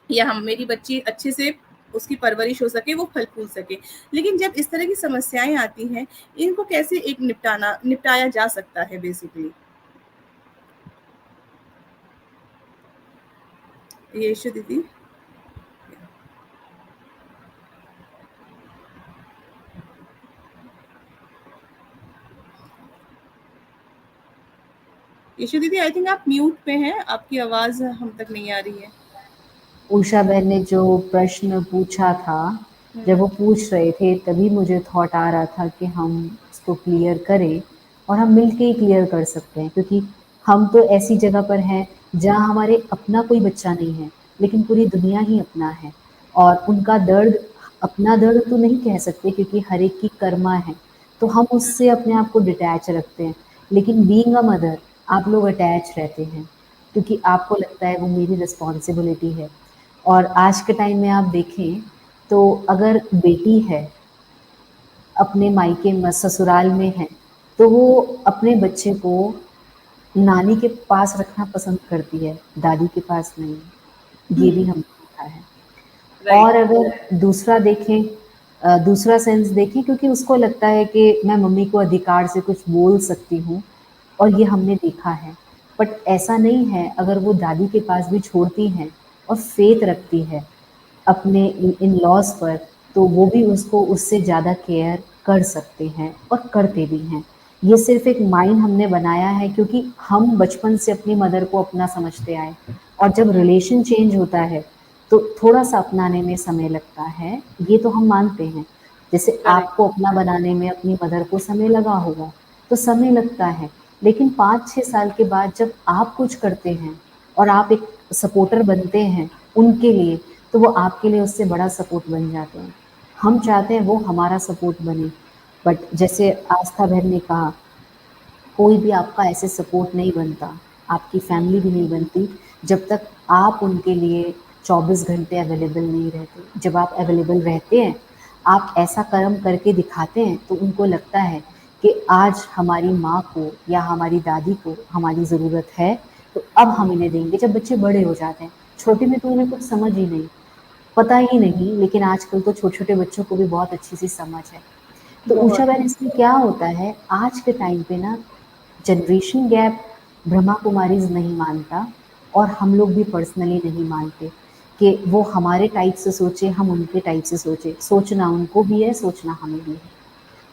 या मेरी बच्ची अच्छे से उसकी परवरिश हो सके, वो फल-फूल सके। लेकिन जब इस तरह की समस्याएँ आती हैं, इनको कैसे एक निपटाया जा सकता है बेसिकली? यशु दीदी? यशु दीदी, आई थिंक आप म्यूट पे हैं, आपकी आवाज़ हम तक नहीं आ रही है। उषा बहन ने जो प्रश्न पूछा था, जब वो पूछ रहे थे तभी मुझे थॉट आ रहा था कि हम इसको क्लियर करें और हम मिलके ही क्लियर कर सकते हैं, क्योंकि हम तो ऐसी जगह पर हैं जहाँ हमारे अपना कोई बच्चा नहीं है, लेकिन पूरी दुनिया ही अपना है और उनका दर्द अपना दर्द तो नहीं कह सकते क्योंकि हर एक की कर्मा है, तो हम उससे अपने आप को डिटैच रखते हैं। लेकिन बीइंग अ मदर आप लोग अटैच रहते हैं क्योंकि आपको लगता है वो मेरी रिस्पॉन्सिबिलिटी है। और आज के टाइम में आप देखें तो अगर बेटी है अपने मायके में ससुराल में है तो वो अपने बच्चे को नानी के पास रखना पसंद करती है, दादी के पास नहीं। ये भी हमने देखा है। और राइट। अगर दूसरा देखें, दूसरा सेंस देखें, क्योंकि उसको लगता है कि मैं मम्मी को अधिकार से कुछ बोल सकती हूँ और ये हमने देखा है। बट ऐसा नहीं है, अगर वो दादी के पास भी छोड़ती हैं और फेथ रखती है अपने इन लॉज पर, तो वो भी उसको उससे ज़्यादा केयर कर सकते हैं और करते भी हैं। ये सिर्फ एक माइंड हमने बनाया है क्योंकि हम बचपन से अपनी मदर को अपना समझते आए, और जब रिलेशन चेंज होता है तो थोड़ा सा अपनाने में समय लगता है, ये तो हम मानते हैं। जैसे करेक्ट। आपको अपना बनाने में अपनी मदर को समय लगा होगा, तो समय लगता है, लेकिन 5-6 साल के बाद जब आप कुछ करते हैं और आप एक सपोर्टर बनते हैं उनके लिए, तो वो आपके लिए उससे बड़ा सपोर्ट बन जाते हैं। हम चाहते हैं वो हमारा सपोर्ट बने, बट जैसे आस्था बहन ने कहा, कोई भी आपका ऐसे सपोर्ट नहीं बनता, आपकी फैमिली भी नहीं बनती, जब तक आप उनके लिए 24 घंटे अवेलेबल नहीं रहते। जब आप अवेलेबल रहते हैं, आप ऐसा कर्म करके दिखाते हैं, तो उनको लगता है कि आज हमारी माँ को या हमारी दादी को हमारी ज़रूरत है, तो अब हम इन्हें देंगे। जब बच्चे बड़े हो जाते हैं, छोटे में तो उन्हें कुछ समझ ही नहीं, पता ही नहीं, लेकिन आजकल तो छोटे-छोटे बच्चों को भी बहुत अच्छी-सी समझ है। तो उषा बहुत। बहन, इसमें क्या होता है, आज के टाइम पे ना जनरेशन गैप ब्रह्मा कुमारीज़ नहीं मानता, और हम लोग भी पर्सनली नहीं मानते कि वो हमारे टाइप से सोचे, हम उनके टाइप से सोचे। सोचना उनको भी है, सोचना हमें भी है।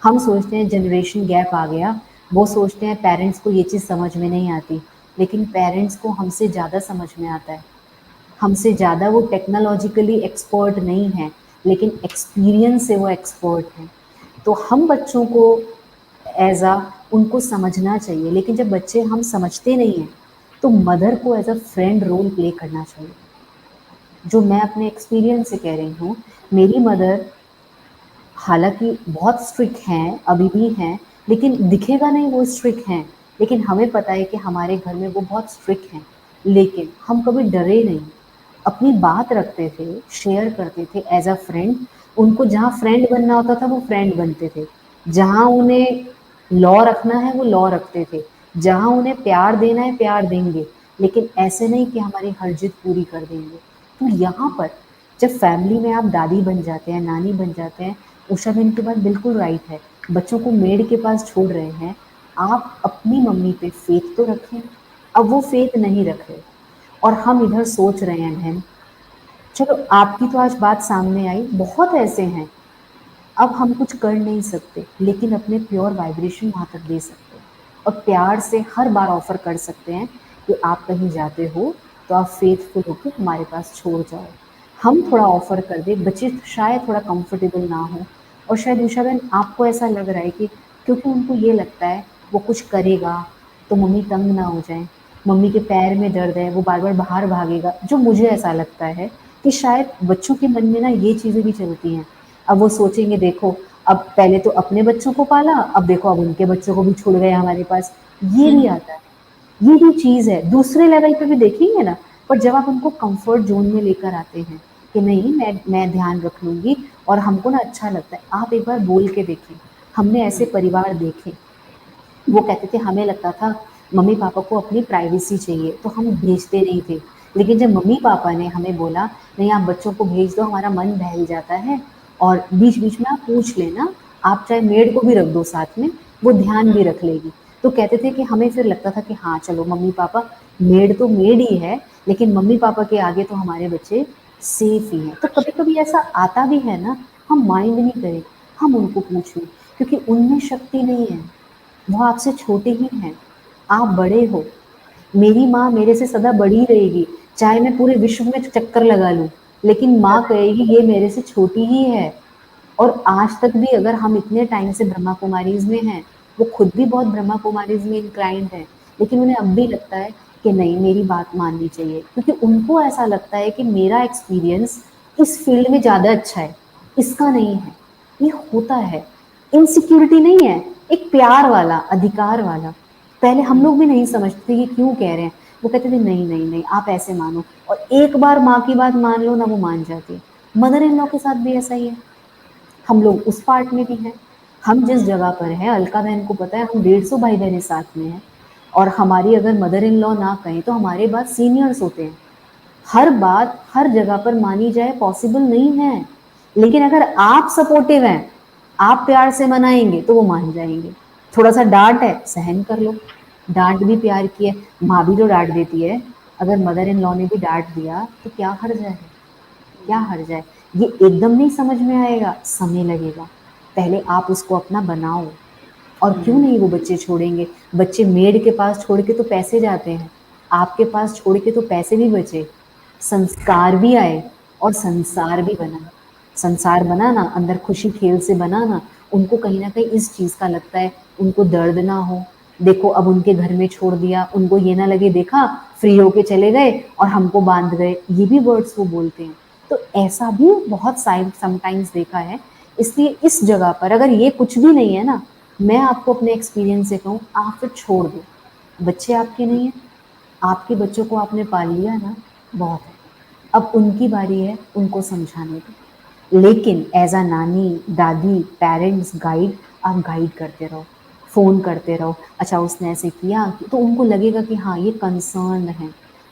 हम सोचते हैं जनरेशन गैप आ गया, वो सोचते हैं पेरेंट्स को ये चीज़ समझ में नहीं आती, लेकिन पेरेंट्स को हमसे ज़्यादा समझ में आता है। हमसे ज़्यादा वो टेक्नोलॉजिकली एक्सपर्ट नहीं है, लेकिन एक्सपीरियंस से वो एक्सपर्ट हैं। तो हम बच्चों को एज़ अ उनको समझना चाहिए, लेकिन जब बच्चे हम समझते नहीं हैं, तो मदर को as a friend role play करना चाहिए। जो मैं अपने एक्सपीरियंस से कह रही हूँ, मेरी मदर हालाँकि बहुत स्ट्रिक्ट हैं, अभी भी हैं, लेकिन दिखेगा नहीं वो स्ट्रिक्ट हैं, लेकिन हमें पता है कि हमारे घर में वो बहुत स्ट्रिक्ट हैं, लेकिन हम कभी डरे नहीं। अपनी बात रखते थे, शेयर करते थे एज़ अ फ्रेंड, उनको जहाँ फ्रेंड बनना होता था वो फ्रेंड बनते थे, जहाँ उन्हें लॉ रखना है वो लॉ रखते थे, जहाँ उन्हें प्यार देना है प्यार देंगे, लेकिन ऐसे नहीं कि हमारी हर जिद पूरी कर देंगे। तो यहाँ पर जब फैमिली में आप दादी बन जाते हैं, नानी बन जाते हैं, उषा बहन की बात बिल्कुल राइट है, बच्चों को मेड के पास छोड़ रहे हैं, आप अपनी मम्मी पे फेथ तो रखें। अब वो फेथ नहीं रख रहे, और हम इधर सोच रहे हैं बहन, चलो आपकी तो आज बात सामने आई, बहुत ऐसे हैं, अब हम कुछ कर नहीं सकते, लेकिन अपने प्योर वाइब्रेशन वहाँ तक दे सकते हैं, और प्यार से हर बार ऑफ़र कर सकते हैं कि आप कहीं जाते हो तो आप फेथफुल होकर हमारे पास छोड़ जाओ। हम थोड़ा ऑफ़र कर दें, बच्चे शायद थोड़ा कंफर्टेबल ना हो, और शायद उषा बहन आपको ऐसा लग रहा है कि क्योंकि उनको ये लगता है वो कुछ करेगा तो मम्मी तंग ना हो जाए, मम्मी के पैर में दर्द है, वो बार-बार बाहर भागेगा, जो मुझे ऐसा लगता है कि शायद बच्चों के मन में ना ये चीज़ें भी चलती हैं। अब वो सोचेंगे देखो, अब पहले तो अपने बच्चों को पाला, अब देखो अब उनके बच्चों को भी छोड़ गए हमारे पास, ये भी आता है। ये भी चीज़ है, दूसरे लेवल पे भी देखेंगे ना, पर जब आप उनको कंफर्ट ज़ोन में लेकर आते हैं कि नहीं मैं ध्यान रख लूँगी और हमको ना अच्छा लगता है, आप एक बार बोल के देखें। हमने ऐसे परिवार देखे, वो कहते थे हमें लगता था मम्मी पापा को अपनी प्राइवेसी चाहिए तो हम भेजते नहीं थे, लेकिन जब मम्मी पापा ने हमें बोला नहीं आप बच्चों को भेज दो हमारा मन बहल जाता है, और बीच बीच में आप पूछ लेना, आप चाहे मेड को भी रख दो साथ में, वो ध्यान भी रख लेगी। तो कहते थे कि हमें फिर लगता था कि हाँ चलो मम्मी पापा, मेड तो मेड ही है, लेकिन मम्मी पापा के आगे तो हमारे बच्चे सेफ ही हैं। तो कभी कभी ऐसा आता भी है ना, हम माइंड नहीं करें, हम उनको पूछ लें, क्योंकि उनमें शक्ति नहीं है, वो आपसे छोटे ही हैं, आप बड़े हो। मेरी माँ मेरे से सदा बड़ी रहेगी, चाहे मैं पूरे विश्व में चक्कर लगा लूँ, लेकिन माँ कहेगी ये मेरे से छोटी ही है। और आज तक भी अगर हम इतने टाइम से ब्रह्मा कुमारीज़ में हैं, वो खुद भी बहुत ब्रह्मा कुमारीज़ में इंक्लाइंड हैं, लेकिन उन्हें अब भी लगता है कि नहीं मेरी बात माननी चाहिए, क्योंकि उनको ऐसा लगता है कि मेरा एक्सपीरियंस इस फील्ड में ज़्यादा अच्छा है, इसका नहीं है। ये होता है, इनसिक्योरिटी नहीं है, एक प्यार वाला, अधिकार वाला। पहले हम लोग भी नहीं समझते कि क्यों कह रहे हैं, वो कहते थे नहीं नहीं नहीं आप ऐसे मानो, और एक बार माँ की बात मान लो ना, वो मान जाती है। मदर इन लॉ के साथ भी ऐसा ही है, हम लोग उस पार्ट में भी हैं। हम जिस जगह पर हैं, अलका बहन को पता है हम 150 भाई बहनें साथ में हैं, और हमारी अगर मदर इन लॉ ना कहें तो हमारे बाद सीनियर्स होते हैं। हर बात हर जगह पर मानी जाए पॉसिबल नहीं है, लेकिन अगर आप सपोर्टिव हैं, आप प्यार से मनाएंगे तो वो मान जाएंगे। थोड़ा सा डांट है सहन कर लो, डांट भी प्यार की है, माँ भी तो डांट देती है, अगर मदर इन लॉ ने भी डांट दिया तो क्या हर्ज है। क्या हर्ज है? ये एकदम नहीं समझ में आएगा, समय लगेगा। पहले आप उसको अपना बनाओ। और क्यों नहीं वो बच्चे छोड़ेंगे? बच्चे मेड के पास छोड़ के तो पैसे जाते हैं, आपके पास छोड़ के तो पैसे भी बचे, संस्कार भी आए और संसार भी बना। संसार बना ना, अंदर खुशी खेल से बना ना, उनको कहीं ना कहीं इस चीज़ का लगता है, उनको दर्द ना हो। देखो अब उनके घर में छोड़ दिया, उनको ये ना लगे देखा फ्री होके चले गए और हमको बांध गए, ये भी वर्ड्स वो बोलते हैं। तो ऐसा भी बहुत समटाइम्स देखा है। इसलिए इस जगह पर अगर ये कुछ भी नहीं है ना, मैं आपको अपने एक्सपीरियंस से कहूँ, आप फिर छोड़ दो। बच्चे आपके नहीं हैं, आपके बच्चों को आपने पाल लिया ना, बहुत है। अब उनकी बारी है, उनको समझाने दो। लेकिन एज अ नानी, दादी, पेरेंट्स, गाइड, आप गाइड करते रहो, फ़ोन करते रहो। अच्छा उसने ऐसे किया, तो उनको लगेगा कि हाँ ये कंसर्न है।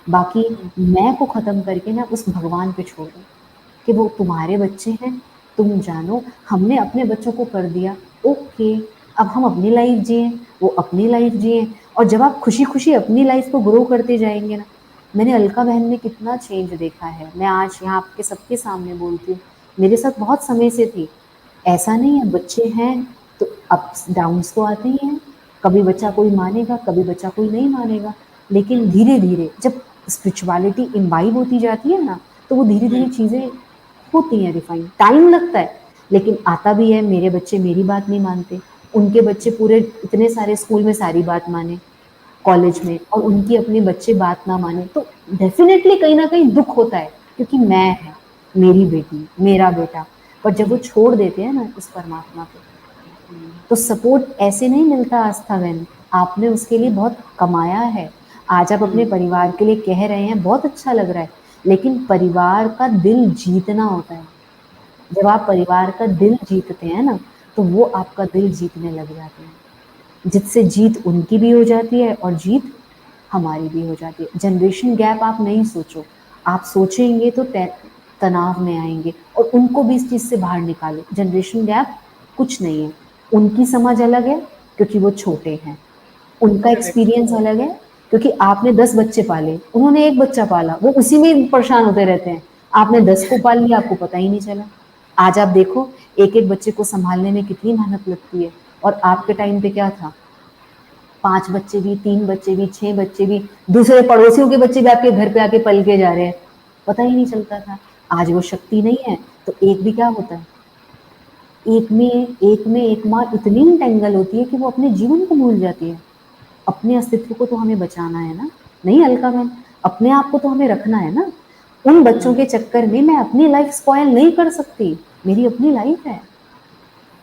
बाकी मैं को ख़त्म करके ना उस भगवान पे छोड़ दो कि वो तुम्हारे बच्चे हैं, तुम जानो। हमने अपने बच्चों को कर दिया, ओके, अब हम अपनी लाइफ जिए, वो अपनी लाइफ जिए। और जब आप खुशी खुशी अपनी लाइफ को ग्रो करते जाएंगे ना, मैंने अलका बहन में कितना चेंज देखा है। मैं आज यहाँ आपके सबके सामने बोलती हूँ, मेरे साथ बहुत समय से थी। ऐसा नहीं है, बच्चे हैं तो अप्स डाउन्स तो आते ही हैं। कभी बच्चा कोई मानेगा, कभी बच्चा कोई नहीं मानेगा। लेकिन धीरे धीरे जब स्पिरिचुअलिटी इम्बाइब होती जाती है ना, तो वो धीरे धीरे चीज़ें होती हैं रिफाइन। टाइम लगता है, लेकिन आता भी है। मेरे बच्चे मेरी बात नहीं मानते, उनके बच्चे पूरे इतने सारे स्कूल में सारी बात माने, कॉलेज में, और उनकी अपने बच्चे बात ना माने, तो डेफिनेटली कहीं ना कहीं दुख होता है, क्योंकि मैं है, मेरी बेटी, मेरा बेटा। पर जब वो छोड़ देते हैं ना उस परमात्मा को, तो सपोर्ट ऐसे नहीं मिलता। आस्था बहन, आपने उसके लिए बहुत कमाया है। आज आप अपने परिवार के लिए कह रहे हैं, बहुत अच्छा लग रहा है, लेकिन परिवार का दिल जीतना होता है। जब आप परिवार का दिल जीतते हैं ना, तो वो आपका दिल जीतने लग जाते हैं, जिससे जीत उनकी भी हो जाती है और जीत हमारी भी हो जाती है। जनरेशन गैप आप नहीं सोचो, आप सोचेंगे तो तनाव में आएंगे, और उनको भी इस चीज़ से बाहर निकालो। जनरेशन गैप कुछ नहीं है, उनकी समझ अलग है क्योंकि वो छोटे हैं, उनका एक्सपीरियंस अलग है क्योंकि आपने 10 बच्चे पाले, उन्होंने एक बच्चा पाला, वो उसी में परेशान होते रहते हैं। आपने 10 को पाल लिया, आपको पता ही नहीं चला। आज आप देखो एक एक बच्चे को संभालने में कितनी मेहनत लगती है, और आपके टाइम पे क्या था, 5 बच्चे भी, 3 बच्चे भी, 6 बच्चे भी, दूसरे पड़ोसियों के बच्चे भी आपके घर पे आके पल के जा रहे हैं, पता ही नहीं चलता था। आज वो शक्ति नहीं है, तो एक भी क्या होता है, एक में एक माँ इतनी इंटेंगल होती है कि वो अपने जीवन को भूल जाती है। अपने अस्तित्व को तो हमें बचाना है ना, नहीं अलका बहन, अपने आप को तो हमें रखना है ना। उन बच्चों के चक्कर में मैं अपनी लाइफ स्पॉयल नहीं कर सकती, मेरी अपनी लाइफ है।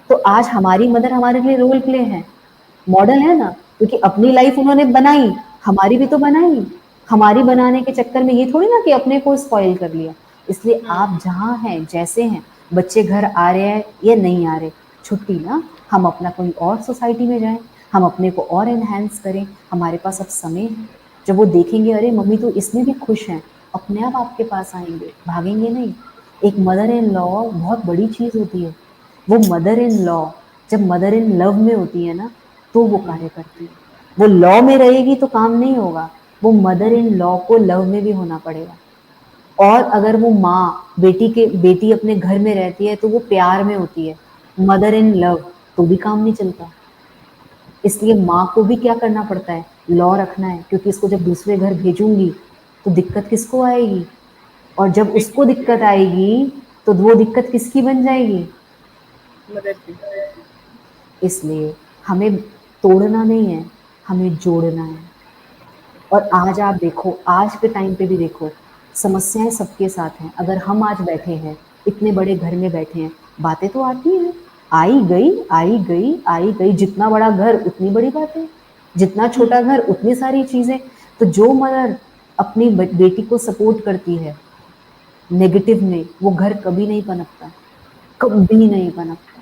तो आज हमारी मदर हमारे लिए रोल प्ले है, मॉडल है ना, क्योंकि अपनी लाइफ उन्होंने बनाई, हमारी भी तो बनाई। हमारी बनाने के चक्कर में ये थोड़ी ना कि अपने को स्पॉइल कर लिया। इसलिए आप जहाँ हैं, जैसे हैं, बच्चे घर आ रहे हैं या नहीं आ रहे, छुट्टी ना, हम अपना कोई और सोसाइटी में जाएं, हम अपने को और एनहांस करें। हमारे पास अब समय है। जब वो देखेंगे अरे मम्मी तो इसमें भी खुश हैं, अपने आप आपके पास आएंगे, भागेंगे नहीं। एक मदर इन लॉ बहुत बड़ी चीज़ होती है। वो मदर इन लॉ जब मदर इन लव में होती है ना, तो वो कार्य करती है। वो लॉ में रहेगी तो काम नहीं होगा, वो मदर इन लॉ को लव में भी होना पड़ेगा। और अगर वो माँ बेटी अपने घर में रहती है तो वो प्यार में होती है, मदर इन लव, तो भी काम नहीं चलता। इसलिए माँ को भी क्या करना पड़ता है, लॉ रखना है, क्योंकि इसको जब दूसरे घर भेजूंगी तो दिक्कत किसको आएगी, और जब उसको दिक्कत आएगी तो वो दिक्कत किसकी बन जाएगी, मदर की। इसलिए हमें तोड़ना नहीं है, हमें जोड़ना है। और आज आप देखो, आज के टाइम पे भी देखो, समस्याएं सबके साथ हैं। अगर हम आज बैठे हैं, इतने बड़े घर में बैठे हैं, बातें तो आती हैं, आई गई आई गई आई गई। जितना बड़ा घर उतनी बड़ी बातें, जितना छोटा घर उतनी सारी चीजें। तो जो मदर अपनी बेटी को सपोर्ट करती है नेगेटिव में, वो घर कभी नहीं पनपता, कभी नहीं पनपता।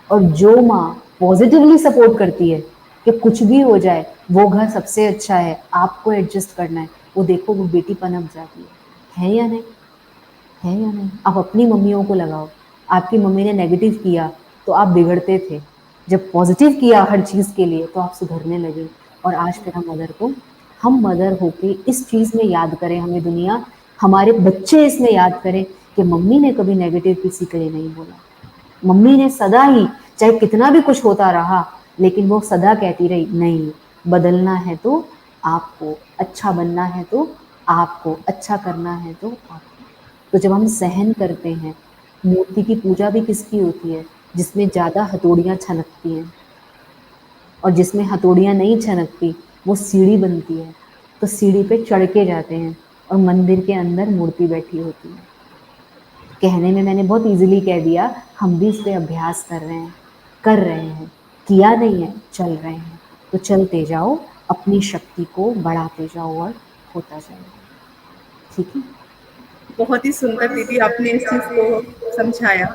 और जो माँ पॉजिटिवली सपोर्ट करती है कि कुछ भी हो जाए वो घर सबसे अच्छा है, आपको एडजस्ट करना है, वो देखो वो बेटी पनप जाती है या नहीं, है या नहीं। आप अपनी मम्मियों को लगाओ, आपकी मम्मी ने नेगेटिव किया तो आप बिगड़ते थे, जब पॉजिटिव किया हर चीज़ के लिए तो आप सुधरने लगे। और आज फिर हम मदर होके इस चीज़ में याद करें, हमें दुनिया, हमारे बच्चे इसमें याद करें कि कि मम्मी ने कभी नेगेटिव किसी के लिए नहीं बोला। मम्मी ने सदा ही, चाहे कितना भी कुछ होता रहा, लेकिन वो सदा कहती रही, नहीं, बदलना है तो आपको, अच्छा बनना है तो आपको, अच्छा करना है तो आपको। तो जब हम सहन करते हैं, मूर्ति की पूजा भी किसकी होती है? जिसमें ज़्यादा हथौड़ियाँ छनकती हैं, और जिसमें हथौड़ियाँ नहीं छनकती वो सीढ़ी बनती है। तो सीढ़ी पे चढ़ के जाते हैं और मंदिर के अंदर मूर्ति बैठी होती है। कहने में मैंने बहुत इजीली कह दिया, हम भी इस पे अभ्यास कर रहे हैं, किया नहीं है, चल रहे हैं। तो चलते जाओ, अपनी शक्ति को बढ़ाते जाओ और होता जाएगा। ठीक है? बहुत ही सुंदर दीदी आपने इस चीज़ को समझाया।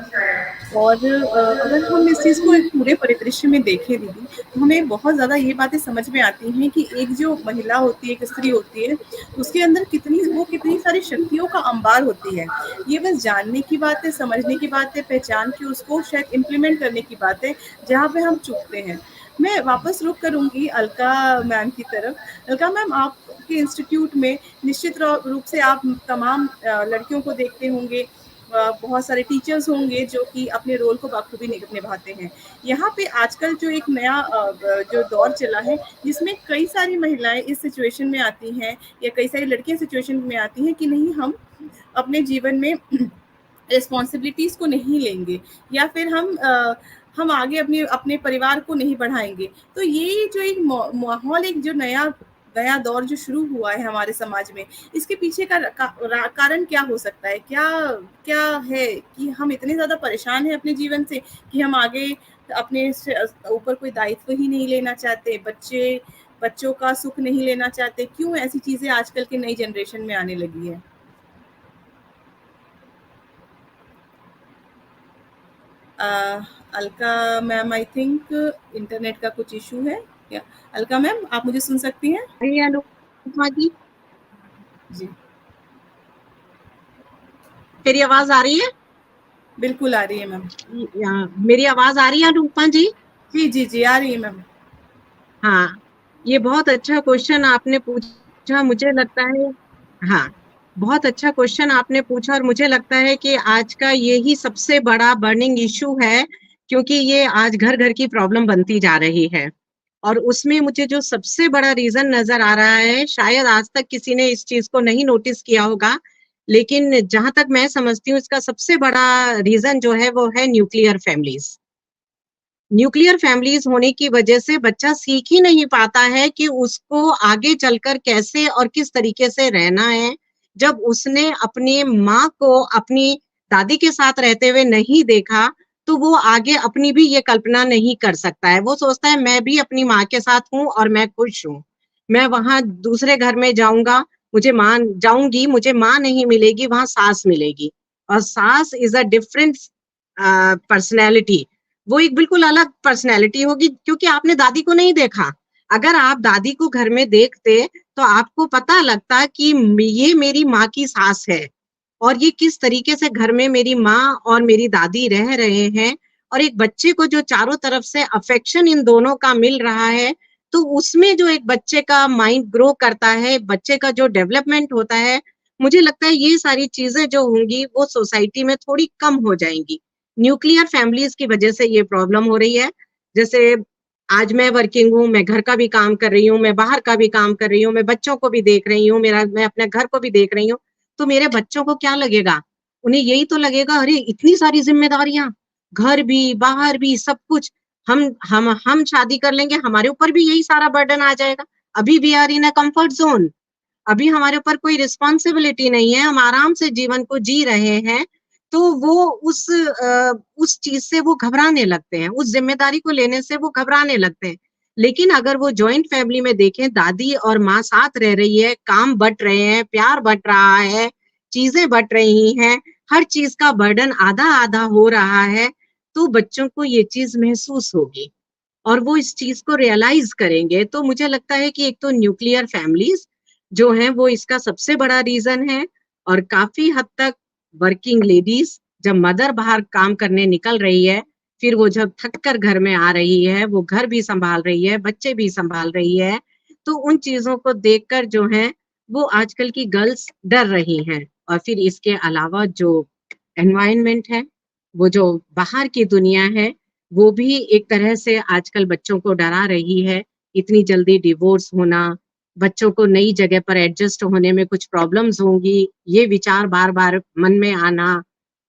और अगर हम इस चीज़ को एक पूरे परिदृश्य में देखें दीदी, तो हमें बहुत ज़्यादा ये बातें समझ में आती हैं कि एक जो महिला होती है, एक स्त्री होती है, उसके अंदर कितनी सारी शक्तियों का अंबार होती है। ये बस जानने की बात है, समझने की बात है, पहचान के उसको शायद इम्प्लीमेंट करने की बात है, जहाँ पे हम चूकते हैं। मैं वापस रुख करूँगी अलका मैम की तरफ। अलका मैम, आपके इंस्टीट्यूट में निश्चित रूप से आप तमाम लड़कियों को देखते होंगे, बहुत सारे टीचर्स होंगे जो कि अपने रोल को बाखूबी निभाते हैं। यहाँ पे आजकल जो एक नया जो दौर चला है, जिसमें कई सारी महिलाएं इस सिचुएशन में आती हैं, या कई सारी लड़कियां सिचुएशन में आती हैं कि नहीं, हम अपने जीवन में रिस्पॉन्सिबिलिटीज को नहीं लेंगे, या फिर हम आगे अपने परिवार को नहीं बढ़ाएंगे। तो ये जो एक माहौल, एक जो नया दौर जो शुरू हुआ है हमारे समाज में, इसके पीछे कारण क्या हो सकता है? क्या है कि हम इतने ज्यादा परेशान हैं अपने जीवन से कि हम आगे अपने ऊपर कोई दायित्व ही नहीं लेना चाहते, बच्चों का सुख नहीं लेना चाहते? क्यों ऐसी चीजें आजकल की नई जनरेशन में आने लगी है? Alka ma'am, I think internet का कुछ इशू है क्या? अलका मैम, आप मुझे सुन सकती हैं? अनुपमा जी, जी, मेरी आवाज आ रही है? बिल्कुल आ रही है मैम। मेरी आवाज आ रही है अनुपमा जी? जी जी जी, आ रही है मैम। हाँ, ये बहुत अच्छा क्वेश्चन आपने पूछा। मुझे लगता है, हाँ, बहुत अच्छा क्वेश्चन आपने पूछा, और मुझे लगता है कि आज का यही सबसे बड़ा बर्निंग इशू है, क्योंकि ये आज घर घर की प्रॉब्लम बनती जा रही है। और उसमें मुझे जो सबसे बड़ा रीजन नजर आ रहा है, शायद आज तक किसी ने इस चीज को नहीं नोटिस किया होगा, लेकिन जहां तक मैं समझती हूँ, इसका सबसे बड़ा रीजन जो है वो है न्यूक्लियर फैमिलीज। न्यूक्लियर फैमिलीज होने की वजह से बच्चा सीख ही नहीं पाता है कि उसको आगे चलकर कैसे और किस तरीके से रहना है। जब उसने अपनी माँ को अपनी दादी के साथ रहते हुए नहीं देखा, तो वो आगे अपनी भी ये कल्पना नहीं कर सकता है। वो सोचता है मैं भी अपनी माँ के साथ हूँ और मैं खुश हूँ। मैं वहां दूसरे घर में जाऊंगा, मुझे माँ नहीं मिलेगी, वहां सास मिलेगी। और सास इज अ डिफरेंट पर्सनैलिटी। वो एक बिल्कुल अलग पर्सनैलिटी होगी, क्योंकि आपने दादी को नहीं देखा। अगर आप दादी को घर में देखते तो आपको पता लगता कि ये मेरी माँ की सास है, और ये किस तरीके से घर में मेरी माँ और मेरी दादी रह रहे हैं। और एक बच्चे को जो चारों तरफ से अफेक्शन इन दोनों का मिल रहा है, तो उसमें जो एक बच्चे का माइंड ग्रो करता है, बच्चे का जो डेवलपमेंट होता है, मुझे लगता है ये सारी चीजें जो होंगी वो सोसाइटी में थोड़ी कम हो जाएंगी। न्यूक्लियर फैमिलीज की वजह से ये प्रॉब्लम हो रही है। जैसे आज मैं वर्किंग हूँ, मैं घर का भी काम कर रही हूँ, मैं बाहर का भी काम कर रही हूँ, मैं बच्चों को भी देख रही हूँ, मैं अपने घर को भी देख रही हूँ। तो मेरे बच्चों को क्या लगेगा? उन्हें यही तो लगेगा, अरे इतनी सारी जिम्मेदारियां, घर भी बाहर भी सब कुछ। हम शादी कर लेंगे, हमारे ऊपर भी यही सारा बर्डन आ जाएगा। अभी we are in a comfort zone, अभी हमारे ऊपर कोई रिस्पॉन्सिबिलिटी नहीं है, हम आराम से जीवन को जी रहे हैं। तो वो उस चीज से वो घबराने लगते हैं, उस जिम्मेदारी को लेने से वो घबराने लगते हैं। लेकिन अगर वो जॉइंट फैमिली में देखें, दादी और माँ साथ रह रही है, काम बट रहे हैं, प्यार बट रहा है, चीजें बट रही हैं, हर चीज का बर्डन आधा आधा हो रहा है, तो बच्चों को ये चीज महसूस होगी और वो इस चीज को रियलाइज करेंगे। तो मुझे लगता है कि एक तो न्यूक्लियर फैमिलीज जो हैं वो इसका सबसे बड़ा रीजन है। और काफी हद तक वर्किंग लेडीज, जब मदर बाहर काम करने निकल रही है, फिर वो जब थक कर घर में आ रही है, वो घर भी संभाल रही है, बच्चे भी संभाल रही है, तो उन चीजों को देखकर जो है वो आजकल की गर्ल्स डर रही हैं। और फिर इसके अलावा जो एनवायरनमेंट है, वो जो बाहर की दुनिया है, वो भी एक तरह से आजकल बच्चों को डरा रही है। इतनी जल्दी डिवोर्स होना, बच्चों को नई जगह पर एडजस्ट होने में कुछ प्रॉब्लम्स होंगी, ये विचार बार-बार मन में आना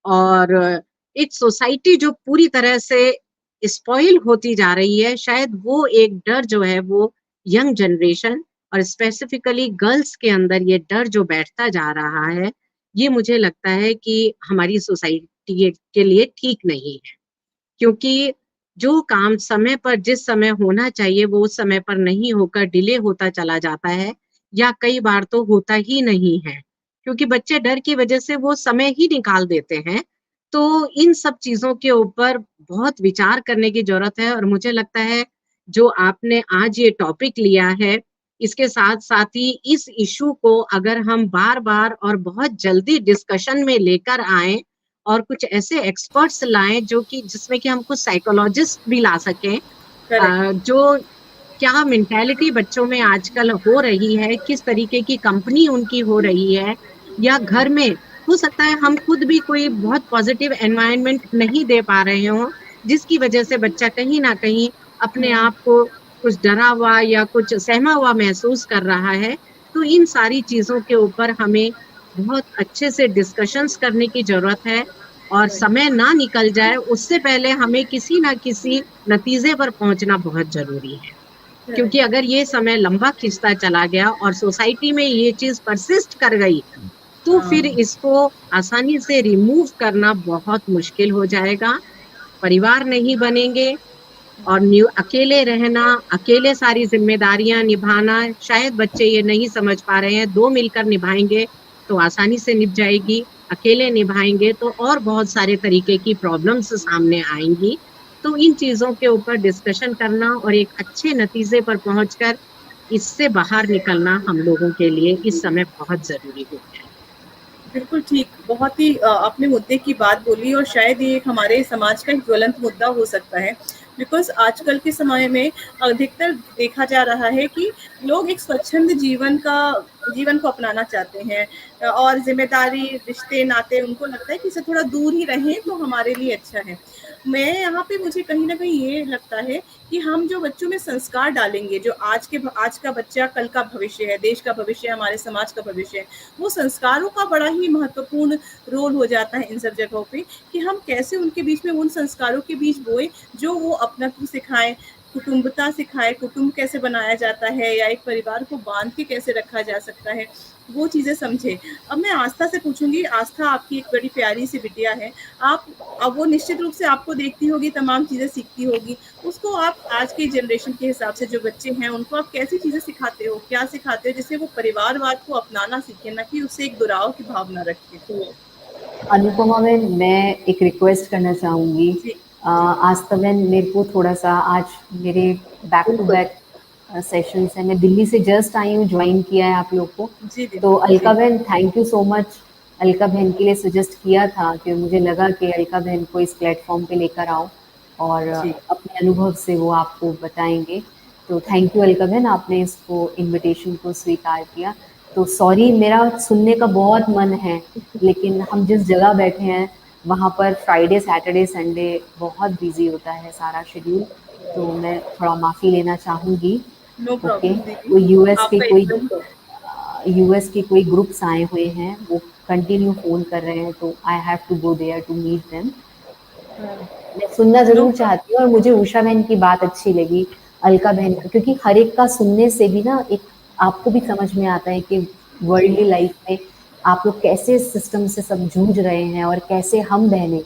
और एक सोसाइटी जो पूरी तरह से स्पॉइल होती जा रही है, शायद वो एक डर जो है वो यंग जनरेशन और स्पेसिफिकली गर्ल्स के अंदर ये डर जो बैठता जा रहा है, ये मुझे लगता है कि हमारी सोसाइटी के लिए ठीक नहीं है। क्योंकि जो काम समय पर जिस समय होना चाहिए वो उस समय पर नहीं होकर डिले होता चला जाता है या कई बार तो होता ही नहीं है। क्योंकि बच्चे डर की वजह से वो समय ही निकाल देते हैं। तो इन सब चीज़ों के ऊपर बहुत विचार करने की ज़रूरत है और मुझे लगता है जो आपने आज ये टॉपिक लिया है, इसके साथ-साथ ही इस इश्यू को अगर हम बार-बार और बहुत जल्दी डिस्कशन में लेकर आएँ और कुछ ऐसे एक्सपर्ट्स लाएँ जो कि जिसमें कि हम कुछ साइकोलॉजिस्ट भी ला सकें करेक्ट। जो क्या मेंटालिटी बच्चों में आजकल हो रही है, किस तरीके की कंपनी उनकी हो रही है या घर में हो सकता है हम खुद भी कोई बहुत पॉजिटिव एनवायरनमेंट नहीं दे पा रहे हों, जिसकी वजह से बच्चा कहीं न कहीं अपने हुँ, आप को कुछ डरा हुआ या कुछ सहमा हुआ महसूस कर रहा है। तो इन सारी चीज़ों के ऊपर हमें बहुत अच्छे से डिस्कशंस करने की ज़रूरत है और राइट, समय ना निकल जाए, उससे पहले हमें किसी न किसी नतीजे पर पहुँचना बहुत ज़रूरी है। क्योंकि करेक्ट, अगर ये समय लंबा खिंचता चला गया और सोसाइटी में ये चीज़ परसिस्ट कर गई, तो फिर हाँ, इसको आसानी से रिमूव करना बहुत मुश्किल हो जाएगा। परिवार नहीं बनेंगे और अकेले रहना, अकेले सारी ज़िम्मेदारियाँ निभाना, शायद बच्चे ये नहीं समझ पा रहे हैं, 2 मिलकर निभाएँगे तो आसानी से निभ जाएगी, अकेले निभाएँगे तो और बहुत सारे तरीके की प्रॉब्लम्स सामने आएँगी। तो इन चीज़ों के ऊपर डिस्कशन करना और एक अच्छे नतीजे पर पहुँचकर इससे बाहर निकलना हम लोगों के लिए इस समय बहुत ज़रूरी हो गया है। बिल्कुल ठीक। बहुत ही आपने मुद्दे की बात बोली और शायद ये एक हमारे समाज का एक ज्वलंत मुद्दा हो सकता है। बिकॉज़ आजकल के समय में अधिकतर देखा जा रहा है कि लोग एक स्वच्छंद जीवन को अपनाना चाहते हैं और ज़िम्मेदारी, रिश्ते, नाते उनको लगता है कि इससे थोड़ा दूर ही रहें तो हमारे लिए अच्छा है। मैं यहाँ पे मुझे कहीं न कहीं ये लगता है कि हम जो बच्चों में संस्कार डालेंगे, जो आज का बच्चा कल का भविष्य है, देश का भविष्य है, हमारे समाज का भविष्य है, वो संस्कारों का बड़ा ही महत्वपूर्ण रोल हो जाता है इन सब जगहों पे कि हम कैसे उनके बीच में उन संस्कारों के बीच बोए जो वो अपनत्व सिखाएं, कुटुंबता सिखाए, कुटुंब कैसे बनाया जाता है या एक परिवार को बांध के कैसे रखा जा सकता है, वो चीज़ें समझे। अब मैं आस्था से पूछूंगी, आस्था आपकी एक बड़ी प्यारी सी बिटिया है, आप अब वो निश्चित रूप से आपको देखती होगी, तमाम चीज़ें सीखती होगी, उसको आप आज के जनरेशन के हिसाब से जो बच्चे हैं उनको आप कैसी चीज़ें सिखाते हो, क्या सिखाते हो जिससे वो परिवारवाद को अपनाना सीखें, ना कि उससे एक दुराव की भावना रखें? अनुपमा बहन, मैं एक रिक्वेस्ट करना चाहूँगी। जी, जी, आस्था बहन, मेरे को थोड़ा-सा आज मेरे बैक टू बिल्कुल। बैक सेशंस हैं। मैं दिल्ली से जस्ट आई हूँ, जॉइन किया है आप लोग को। जी तो दीदी, अलका जी, बहन, thank you so much. Alka बहन के लिए सजेस्ट किया था कि मुझे लगा कि अलका बहन को इस प्लेटफ़ॉर्म पे लेकर आओ और जी, अपने अनुभव से वो आपको बताएँगे। तो थैंक यू अलका बहन, आपने इसको इन्विटेशन को स्वीकार किया। तो सॉरी, मेरा सुनने का बहुत मन है, लेकिन हम जिस जगह बैठे हैं वहाँ पर फ्राइडे, सैटरडे, संडे बहुत बिज़ी होता है सारा शेड्यूल, तो मैं थोड़ा माफ़ी लेना चाहूँगी। नो ओके, प्रॉब्लम दीदी, तो आपका एकदम यूएस के कोई ग्रुप्स आए हुए हैं, वो कंटिन्यू फ़ोन कर रहे हैं, तो I have to go there to meet them. मैं सुनना नो ज़रूर प्रॉब्लम, चाहती हूँ और मुझे उषा बहन की बात अच्छी लगी, अलका बहन का, क्योंकि हर एक का सुनने से भी ना एक आपको भी समझ में आता है कि वर्ल्डली लाइफ में आप लोग कैसे सिस्टम से सब जूझ रहे हैं और कैसे हम बहनें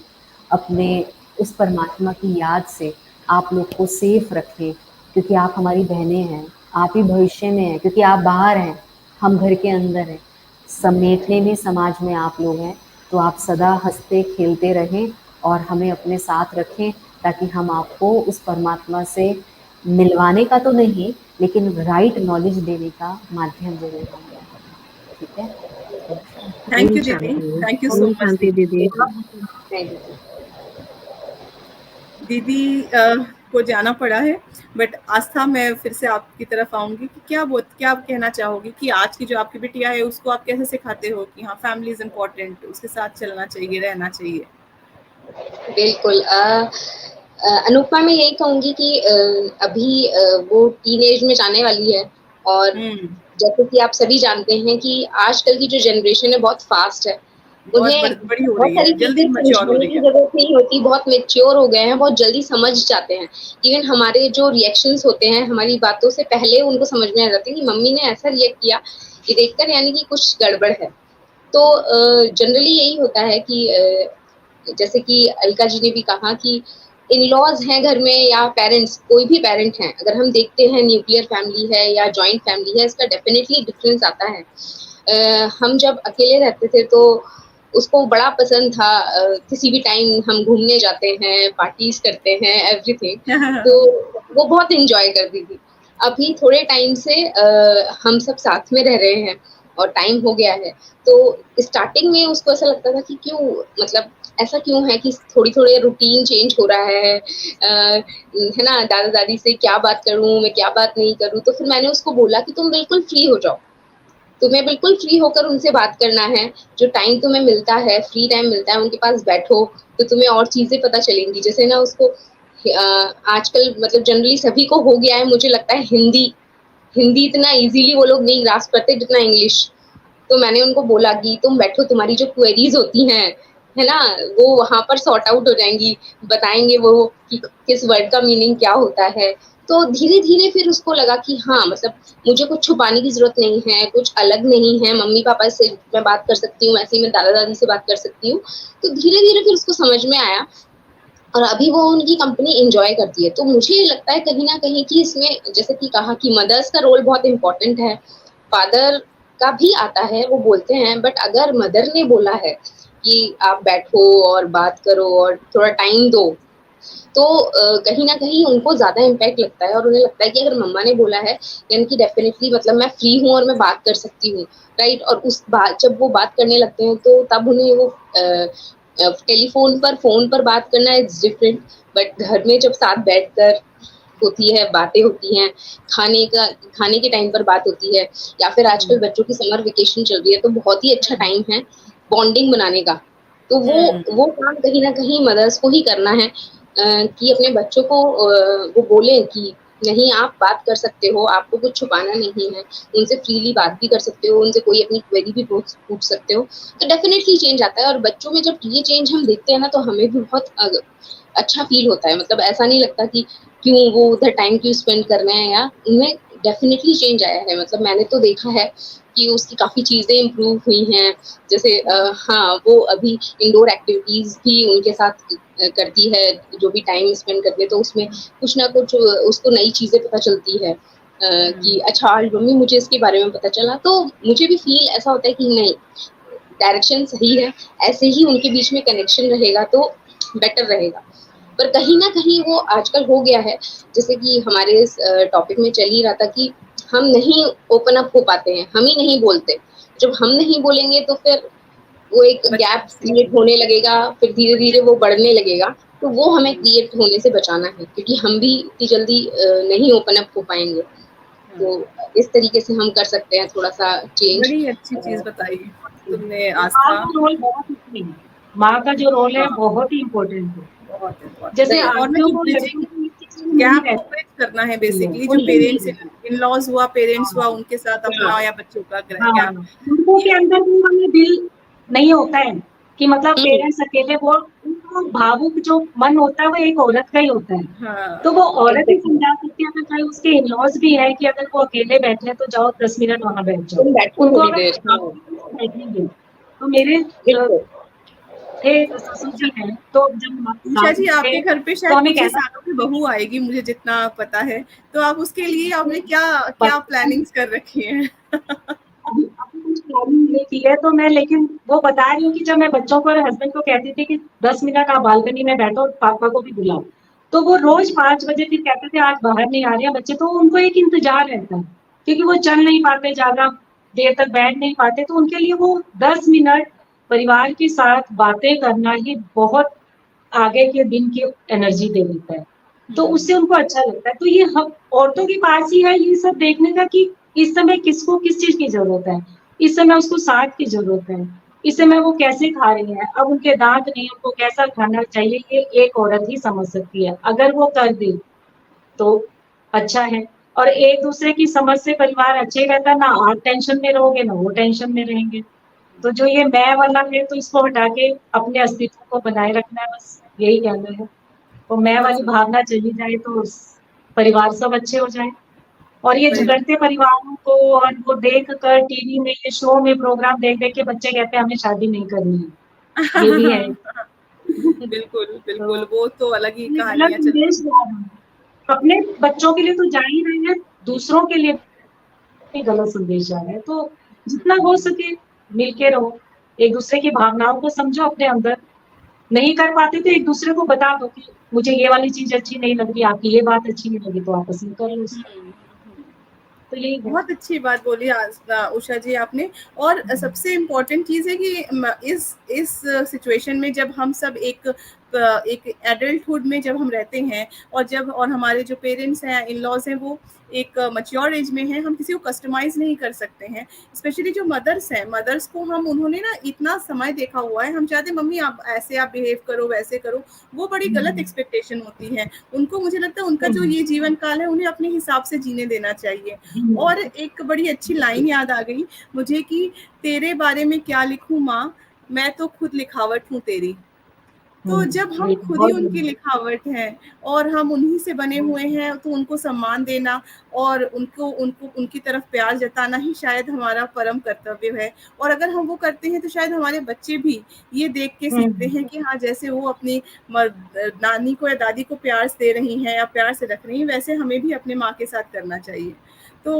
अपने उस परमात्मा की याद से आप लोग को सेफ रखें, क्योंकि आप हमारी बहनें हैं, आप ही भविष्य में हैं, क्योंकि आप बाहर हैं, हम घर के अंदर हैं। समेटने में समाज में आप लोग हैं, तो आप सदा हँसते खेलते रहें और हमें अपने साथ रखें, ताकि हम आपको उस परमात्मा से मिलवाने का तो नहीं, लेकिन राइट नॉलेज देने का माध्यम ज़रूर हम रहें। ठीक है? थैंक ओम यू दीदी, शांति, थैंक यू सो ओम मच शांति दीदी। दीदी। Thank you. दीदी को जाना पड़ा है। बट आस्था, मैं फिर से आपकी तरफ आऊंगी कि क्या आप कहना चाहोगी कि आज की जो आपकी बिटिया है उसको आप कैसे सिखाते हो कि हाँ फैमिली इज इम्पोर्टेंट, उसके साथ चलना चाहिए, रहना चाहिए? बिल्कुल। अनुपमा, मैं यही कहूंगी कि अभी वो टीनेज में जाने वाली है, और जैसे कि आप सभी जानते हैं कि आजकल की जो जनरेशन है बहुत फास्ट है, उन्हें बड़ी हो बहुत रही सारी है, जल्दी चीजें मैच्योर हो समझाने रही की है। जरूरत नहीं होती, बहुत मेच्योर हो गए हैं, बहुत जल्दी समझ जाते हैं। इवन हमारे जो रिएक्शंस होते हैं हमारी बातों से पहले उनको समझ में आ जाते हैं कि मम्मी ने ऐसा रिएक्ट किया, ये देखकर यानी कि कुछ गड़बड़ है। तो जनरली यही होता है कि जैसे कि अलका जी ने भी कहा कि इन लॉज हैं घर में या पेरेंट्स, कोई भी पेरेंट हैं, अगर हम देखते हैं न्यूक्लियर फैमिली है या जॉइंट फैमिली है, इसका डेफिनेटली डिफरेंस आता है। हम जब अकेले रहते थे तो उसको बड़ा पसंद था, किसी भी टाइम हम घूमने जाते हैं, पार्टीज करते हैं, एवरीथिंग, तो वो बहुत एंजॉय करती थी। अभी थोड़े टाइम से हम सब साथ में रह रहे हैं और टाइम हो गया है, तो स्टार्टिंग में उसको ऐसा लगता था कि क्यों, मतलब ऐसा क्यों है कि थोड़ी थोड़ी रूटीन चेंज हो रहा है ना, दादा दादी से क्या बात करूं मैं, क्या बात नहीं करूं। तो फिर मैंने उसको बोला कि तुम बिल्कुल फ्री हो जाओ, तुम्हें बिल्कुल फ्री होकर उनसे बात करना है, जो टाइम तुम्हें मिलता है, फ्री टाइम मिलता है, उनके पास बैठो तो तुम्हें और चीजें पता चलेंगी। जैसे ना उसको आजकल मतलब जनरली सभी को हो गया है, मुझे लगता है हिंदी हिंदी इतना इजीली वो लोग नहीं ग्रास्प करते जितना इंग्लिश। तो मैंने उनको बोला कि तुम बैठो, तुम्हारी जो क्वेरीज होती हैं, है ना, वो वहां पर सॉर्ट आउट हो जाएंगी, बताएंगे वो कि किस वर्ड का मीनिंग क्या होता है। तो धीरे धीरे फिर उसको लगा कि हाँ, मतलब मुझे कुछ छुपाने की जरूरत नहीं है, कुछ अलग नहीं है, मम्मी पापा से मैं बात कर सकती हूँ, ऐसे ही मैं दादा दादी से बात कर सकती हूँ। तो धीरे धीरे फिर उसको समझ में आया, और अभी वो उनकी कंपनी एंजॉय करती है। तो मुझे लगता है कहीं ना कहीं कि इसमें जैसे कि कहा कि मदर्स का रोल बहुत इंपॉर्टेंट है, फादर का भी आता है, वो बोलते हैं, बट अगर मदर ने बोला है कि आप बैठो और बात करो और थोड़ा टाइम दो, तो कहीं ना कहीं उनको ज्यादा इम्पैक्ट लगता है, और उन्हें लगता है कि अगर मम्मा ने बोला है यानी कि डेफिनेटली मतलब मैं फ्री हूँ और मैं बात कर सकती हूँ, राइट। और उस बात जब वो बात करने लगते हैं तो तब उन्हें वो टेलीफोन पर फोन पर बात करना इज डिफरेंट, बट घर में जब साथ बैठकर होती है, बातें होती हैं, खाने के टाइम पर बात होती है, या फिर आजकल बच्चों की समर वेकेशन चल रही है, तो बहुत ही अच्छा टाइम है बॉन्डिंग बनाने का। तो वो काम कहीं ना कहीं मदर्स को ही करना है, कि अपने बच्चों को वो बोले कि नहीं, आप बात कर सकते हो, आपको कुछ छुपाना नहीं है, उनसे फ्रीली बात भी कर सकते हो, उनसे कोई अपनी क्वेरी भी पूछ सकते हो। तो डेफिनेटली चेंज आता है, और बच्चों में जब ये चेंज हम देखते हैं ना, तो हमें भी बहुत अच्छा फील होता है। मतलब ऐसा नहीं लगता कि क्यों वो उधर टाइम क्यों स्पेंड कर रहे हैं, या उनमें डेफिनेटली चेंज आया है। मतलब मैंने तो देखा है कि उसकी काफी चीजें इम्प्रूव हुई हैं। जैसे हाँ, वो अभी इंडोर एक्टिविटीज भी उनके साथ करती है, जो भी टाइम स्पेंड करती है, तो उसमें कुछ ना कुछ उसको नई चीजें पता चलती है, कि अच्छा आज मम्मी मुझे इसके बारे में पता चला। तो मुझे भी फील ऐसा होता है कि नहीं, डायरेक्शन सही है, ऐसे ही उनके बीच में कनेक्शन रहेगा तो बेटर रहेगा। पर कहीं ना कहीं वो आजकल हो गया है, जैसे कि हमारे इस टॉपिक में चल ही रहा था कि हम नहीं ओपन अप हो पाते हैं, हम ही नहीं बोलते। जब हम नहीं बोलेंगे तो फिर वो एक गैप क्रिएट होने लगेगा, फिर धीरे धीरे वो बढ़ने लगेगा। तो वो हमें क्रिएट होने से बचाना है, क्योंकि हम भी इतनी जल्दी नहीं ओपन अप हो पाएंगे। तो इस तरीके से हम कर सकते हैं थोड़ा सा चेंज। बड़ी अच्छी चीज बताई तुमने माँ आस्था। का रोल बहुत ही, माँ का जो रोल है बहुत ही इम्पोर्टेंट है। बहुत इम्पोर्टेंट जैसे है, और मैं आंटियों जो को ब्रिजिंग लड़कों को ये चीज़ नहीं गैप को रहती ब्रिज करना है, है, बेसिकली जो उनके पेरेंट्स लिए। इन लॉज हुआ, पेरेंट्स हुआ, हाँ, उनके साथ हाँ, अपना या बच्चों का हाँ, गैप, उनको के ये अंदर भी हमें दिल नहीं होता है कि मतलब हम्म, पेरेंट्स अकेले, वो उनको भावुक जो मन होता है वो एक औरत का ही होता है। तो हाँ वो औरत ही एग्जैक्टली। समझा सकती है, अगर चाहे उसके इन-लॉज भी है कि अगर वो अकेले बैठे हैं तो जाओ 10 मिनट वहाँ बैठ जाओ। तुम बैठो उनको थोड़ी अगर देर। हाँ, बैठेंगे। तो मेरे बिल्कुल। थे ससुर जी हैं, तो जब हम उषा साथ जी, में थे आपके घर पे तो शायद हमें कुछ ही कहना सालों की बहू आएगी, मुझे जितना पता है, तो आप उसके लिए आपने क्या क्या बचपन प्लानिंग्स कर रखी हैं? अभी कुछ प्लानिंग नहीं की है, तो मैं लेकिन वो बता रही हूँ कि जब मैं बच्चों को और हस्बैंड को कहती थी कि 10 मिनट आप बालकनी में बैठो और पापा को भी बुलाओ, तो वो रोज 5 बजे फिर कहते थे आज बाहर नहीं आ रहे हैं बच्चे, तो उनको एक इंतजार रहता है, क्योंकि वो चल नहीं पाते, ज्यादा देर तक बैठ नहीं पाते, तो उनके लिए वो 10 मिनट परिवार के साथ बातें करना ही बहुत आगे के दिन की एनर्जी दे देता है। तो उससे उनको अच्छा लगता है। तो ये हम औरतों के पास ही है ये सब देखने का कि इस समय किसको किस चीज की जरूरत है, इस समय उसको साग की जरूरत है, इस समय वो कैसे खा रही है, अब उनके दांत नहीं, उनको कैसा खाना चाहिए, ये एक औरत ही समझ सकती है। अगर वो कर दे तो अच्छा है। और एक दूसरे की समझ से परिवार अच्छे रहता, ना आप टेंशन में रहोगे ना वो टेंशन में रहेंगे। तो जो ये मैं वाला है तो इसको हटा के अपने अस्तित्व को बनाए रखना है, बस यही कहना है। तो मैं बहुत वाली सुंदर। भावना चली जाए तो परिवार सब अच्छे हो जाए। और ये बिल्कुल। झगड़ते परिवारों को और वो देख कर टीवी में ये शो में प्रोग्राम देख देख के बच्चे कहते हैं हमें शादी नहीं करनी है, ये भी है। बिल्कुल तो बिल्कुल, वो तो अलग ही ये गलत कहानियां चलती। संदेश जा रहा है। अपने बच्चों के लिए तो जा ही रहे हैं, दूसरों के लिए भी गलत संदेश जा रहा है। तो जितना हो सके मिलके रहो, एक दूसरे की भावनाओं को समझो अपने अंदर। नहीं कर पाते तो एक दूसरे को बता दो कि मुझे ये वाली चीज अच्छी नहीं लग रही, आपकी ये बात अच्छी नहीं लगी, तो आपस में कर लो उसको। हम्म। तो यही है। बहुत अच्छी बात बोली आज उषा जी आपने। और सबसे इम्पोर्टेंट चीज है कि इस सिचुएशन में जब हम सब एक एडल्टहुड में जब हम रहते हैं, और हमारे जो पेरेंट्स हैं, इन लॉज हैं, वो एक मच्योर एज में हैं, हम किसी को कस्टमाइज नहीं कर सकते हैं। स्पेशली जो मदर्स हैं, मदर्स को उन्होंने ना इतना समय देखा हुआ है, हम चाहते हैं मम्मी आप ऐसे आप बिहेव करो, वैसे करो, वो बड़ी गलत एक्सपेक्टेशन होती है। उनको, मुझे लगता है उनका जो ये जीवन काल है उन्हें अपने हिसाब से जीने देना चाहिए। और एक बड़ी अच्छी लाइन याद आ गई मुझे कि तेरे बारे में क्या लिखूं माँ, मैं तो खुद लिखावट हूँ तेरी। तो जब हम खुद ही उनकी लिखावट हैं और हम उन्हीं से बने हुए हैं, तो उनको सम्मान देना और उनको उनको उनकी तरफ प्यार जताना ही शायद हमारा परम कर्तव्य है। और अगर हम वो करते हैं तो शायद हमारे बच्चे भी ये देख के सीखते हैं कि हाँ, जैसे वो अपनी नानी को या दादी को प्यार दे रही हैं या प्यार से रख रही हैं, वैसे हमें भी अपने माँ के साथ करना चाहिए। तो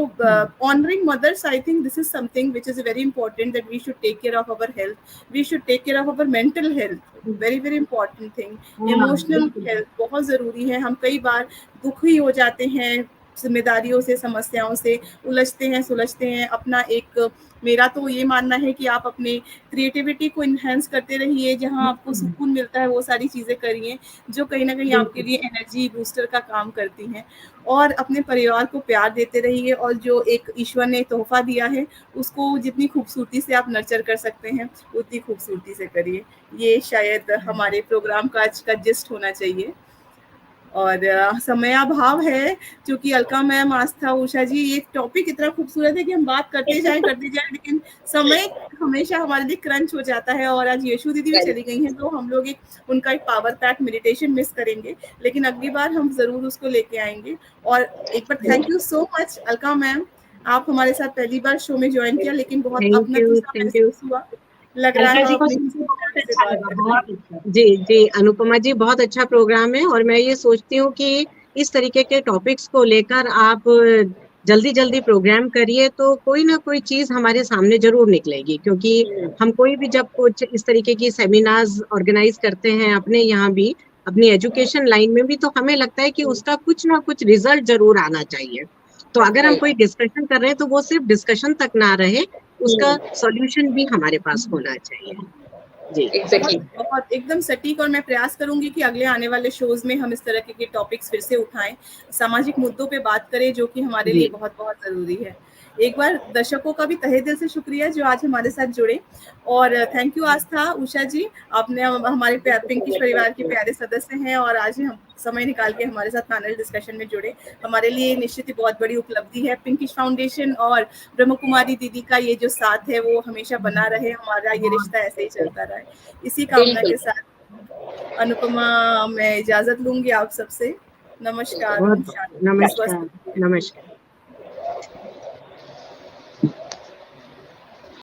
honoring mothers, I think this is something which is very important, that we should take care of our health, we should take care of our mental health, very very important thing. Emotional health बहुत ज़रूरी है। हम कई बार दुखी हो जाते हैं, जिम्मेदारियों से, समस्याओं से उलझते हैं, सुलझते हैं। अपना एक, मेरा तो ये मानना है कि आप अपने क्रिएटिविटी को इन्हेंस करते रहिए, जहाँ आपको सुकून मिलता है वो सारी चीज़ें करिए जो कहीं ना कहीं आपके लिए एनर्जी बूस्टर का काम करती हैं। और अपने परिवार को प्यार देते रहिए, और जो एक ईश्वर ने तोहफा दिया है उसको जितनी खूबसूरती से आप नर्चर कर सकते हैं उतनी खूबसूरती से करिए। ये शायद हमारे प्रोग्राम का आज का जिस्ट होना चाहिए। और समयाभाव है, क्योंकि अलका मैम, आस्था, उषा जी, ये टॉपिक इतना खूबसूरत है कि हम बात करते जाएं, लेकिन समय हमेशा हमारे लिए क्रंच हो जाता है। और आज यशु दीदी भी चली गई हैं, तो हम लोग उनका एक पावर पैक मेडिटेशन मिस करेंगे, लेकिन अगली बार हम जरूर उसको लेके आएंगे। और एक बार thank you so much Alka ma'am, आप हमारे साथ पहली बार शो में ज्वाइन किया, लेकिन बहुत अपनत्व सा थैंक यू। महसूस हुआ। लग रहा है हम अपने बहुत से अच्छा बात लगा, कर रहे हैं। बहुत अच्छा। जी जी अनुपमा जी, बहुत अच्छा प्रोग्राम है। और मैं ये सोचती हूँ कि इस तरीके के टॉपिक्स को लेकर आप जल्दी जल्दी प्रोग्राम करिए, तो कोई ना कोई चीज हमारे सामने जरूर निकलेगी। क्योंकि हम कोई भी जब कुछ इस तरीके की सेमिनार्स ऑर्गेनाइज करते हैं अपने यहाँ भी, अपनी एजुकेशन लाइन में भी, तो हमें लगता है कि उसका कुछ ना कुछ रिजल्ट जरूर आना चाहिए। तो अगर हम कोई डिस्कशन कर रहे हैं तो वो सिर्फ डिस्कशन तक ना रहे, उसका सॉल्यूशन भी हमारे पास होना चाहिए। जी एग्जैक्टली। बहुत एकदम सटीक। और मैं प्रयास करूंगी कि अगले आने वाले शोज में हम इस तरह के टॉपिक्स फिर से उठाएं, सामाजिक मुद्दों पे बात करें, जो कि हमारे लिए जी बहुत बहुत जरूरी है। एक बार दर्शकों का भी तहे दिल से शुक्रिया जो आज हमारे साथ जुड़े। और थैंक यू आस्था, उषा जी, आपने हमारे पिंकिश परिवार के प्यारे सदस्य हैं और आज हम समय निकाल के हमारे साथ पैनल डिस्कशन में जुड़े। हमारे लिए निश्चित ही बहुत बड़ी उपलब्धि है। पिंकिश फाउंडेशन और ब्रह्म कुमारी दीदी का ये जो साथ है वो हमेशा बना रहे, हमारा ये रिश्ता ऐसे ही चलता रहे, इसी कामना के साथ अनुपमा मैं इजाजत लूंगी आप सबसे। नमस्कार, ओम शांति, नमस्कार स्वस्थ। नमस्कार।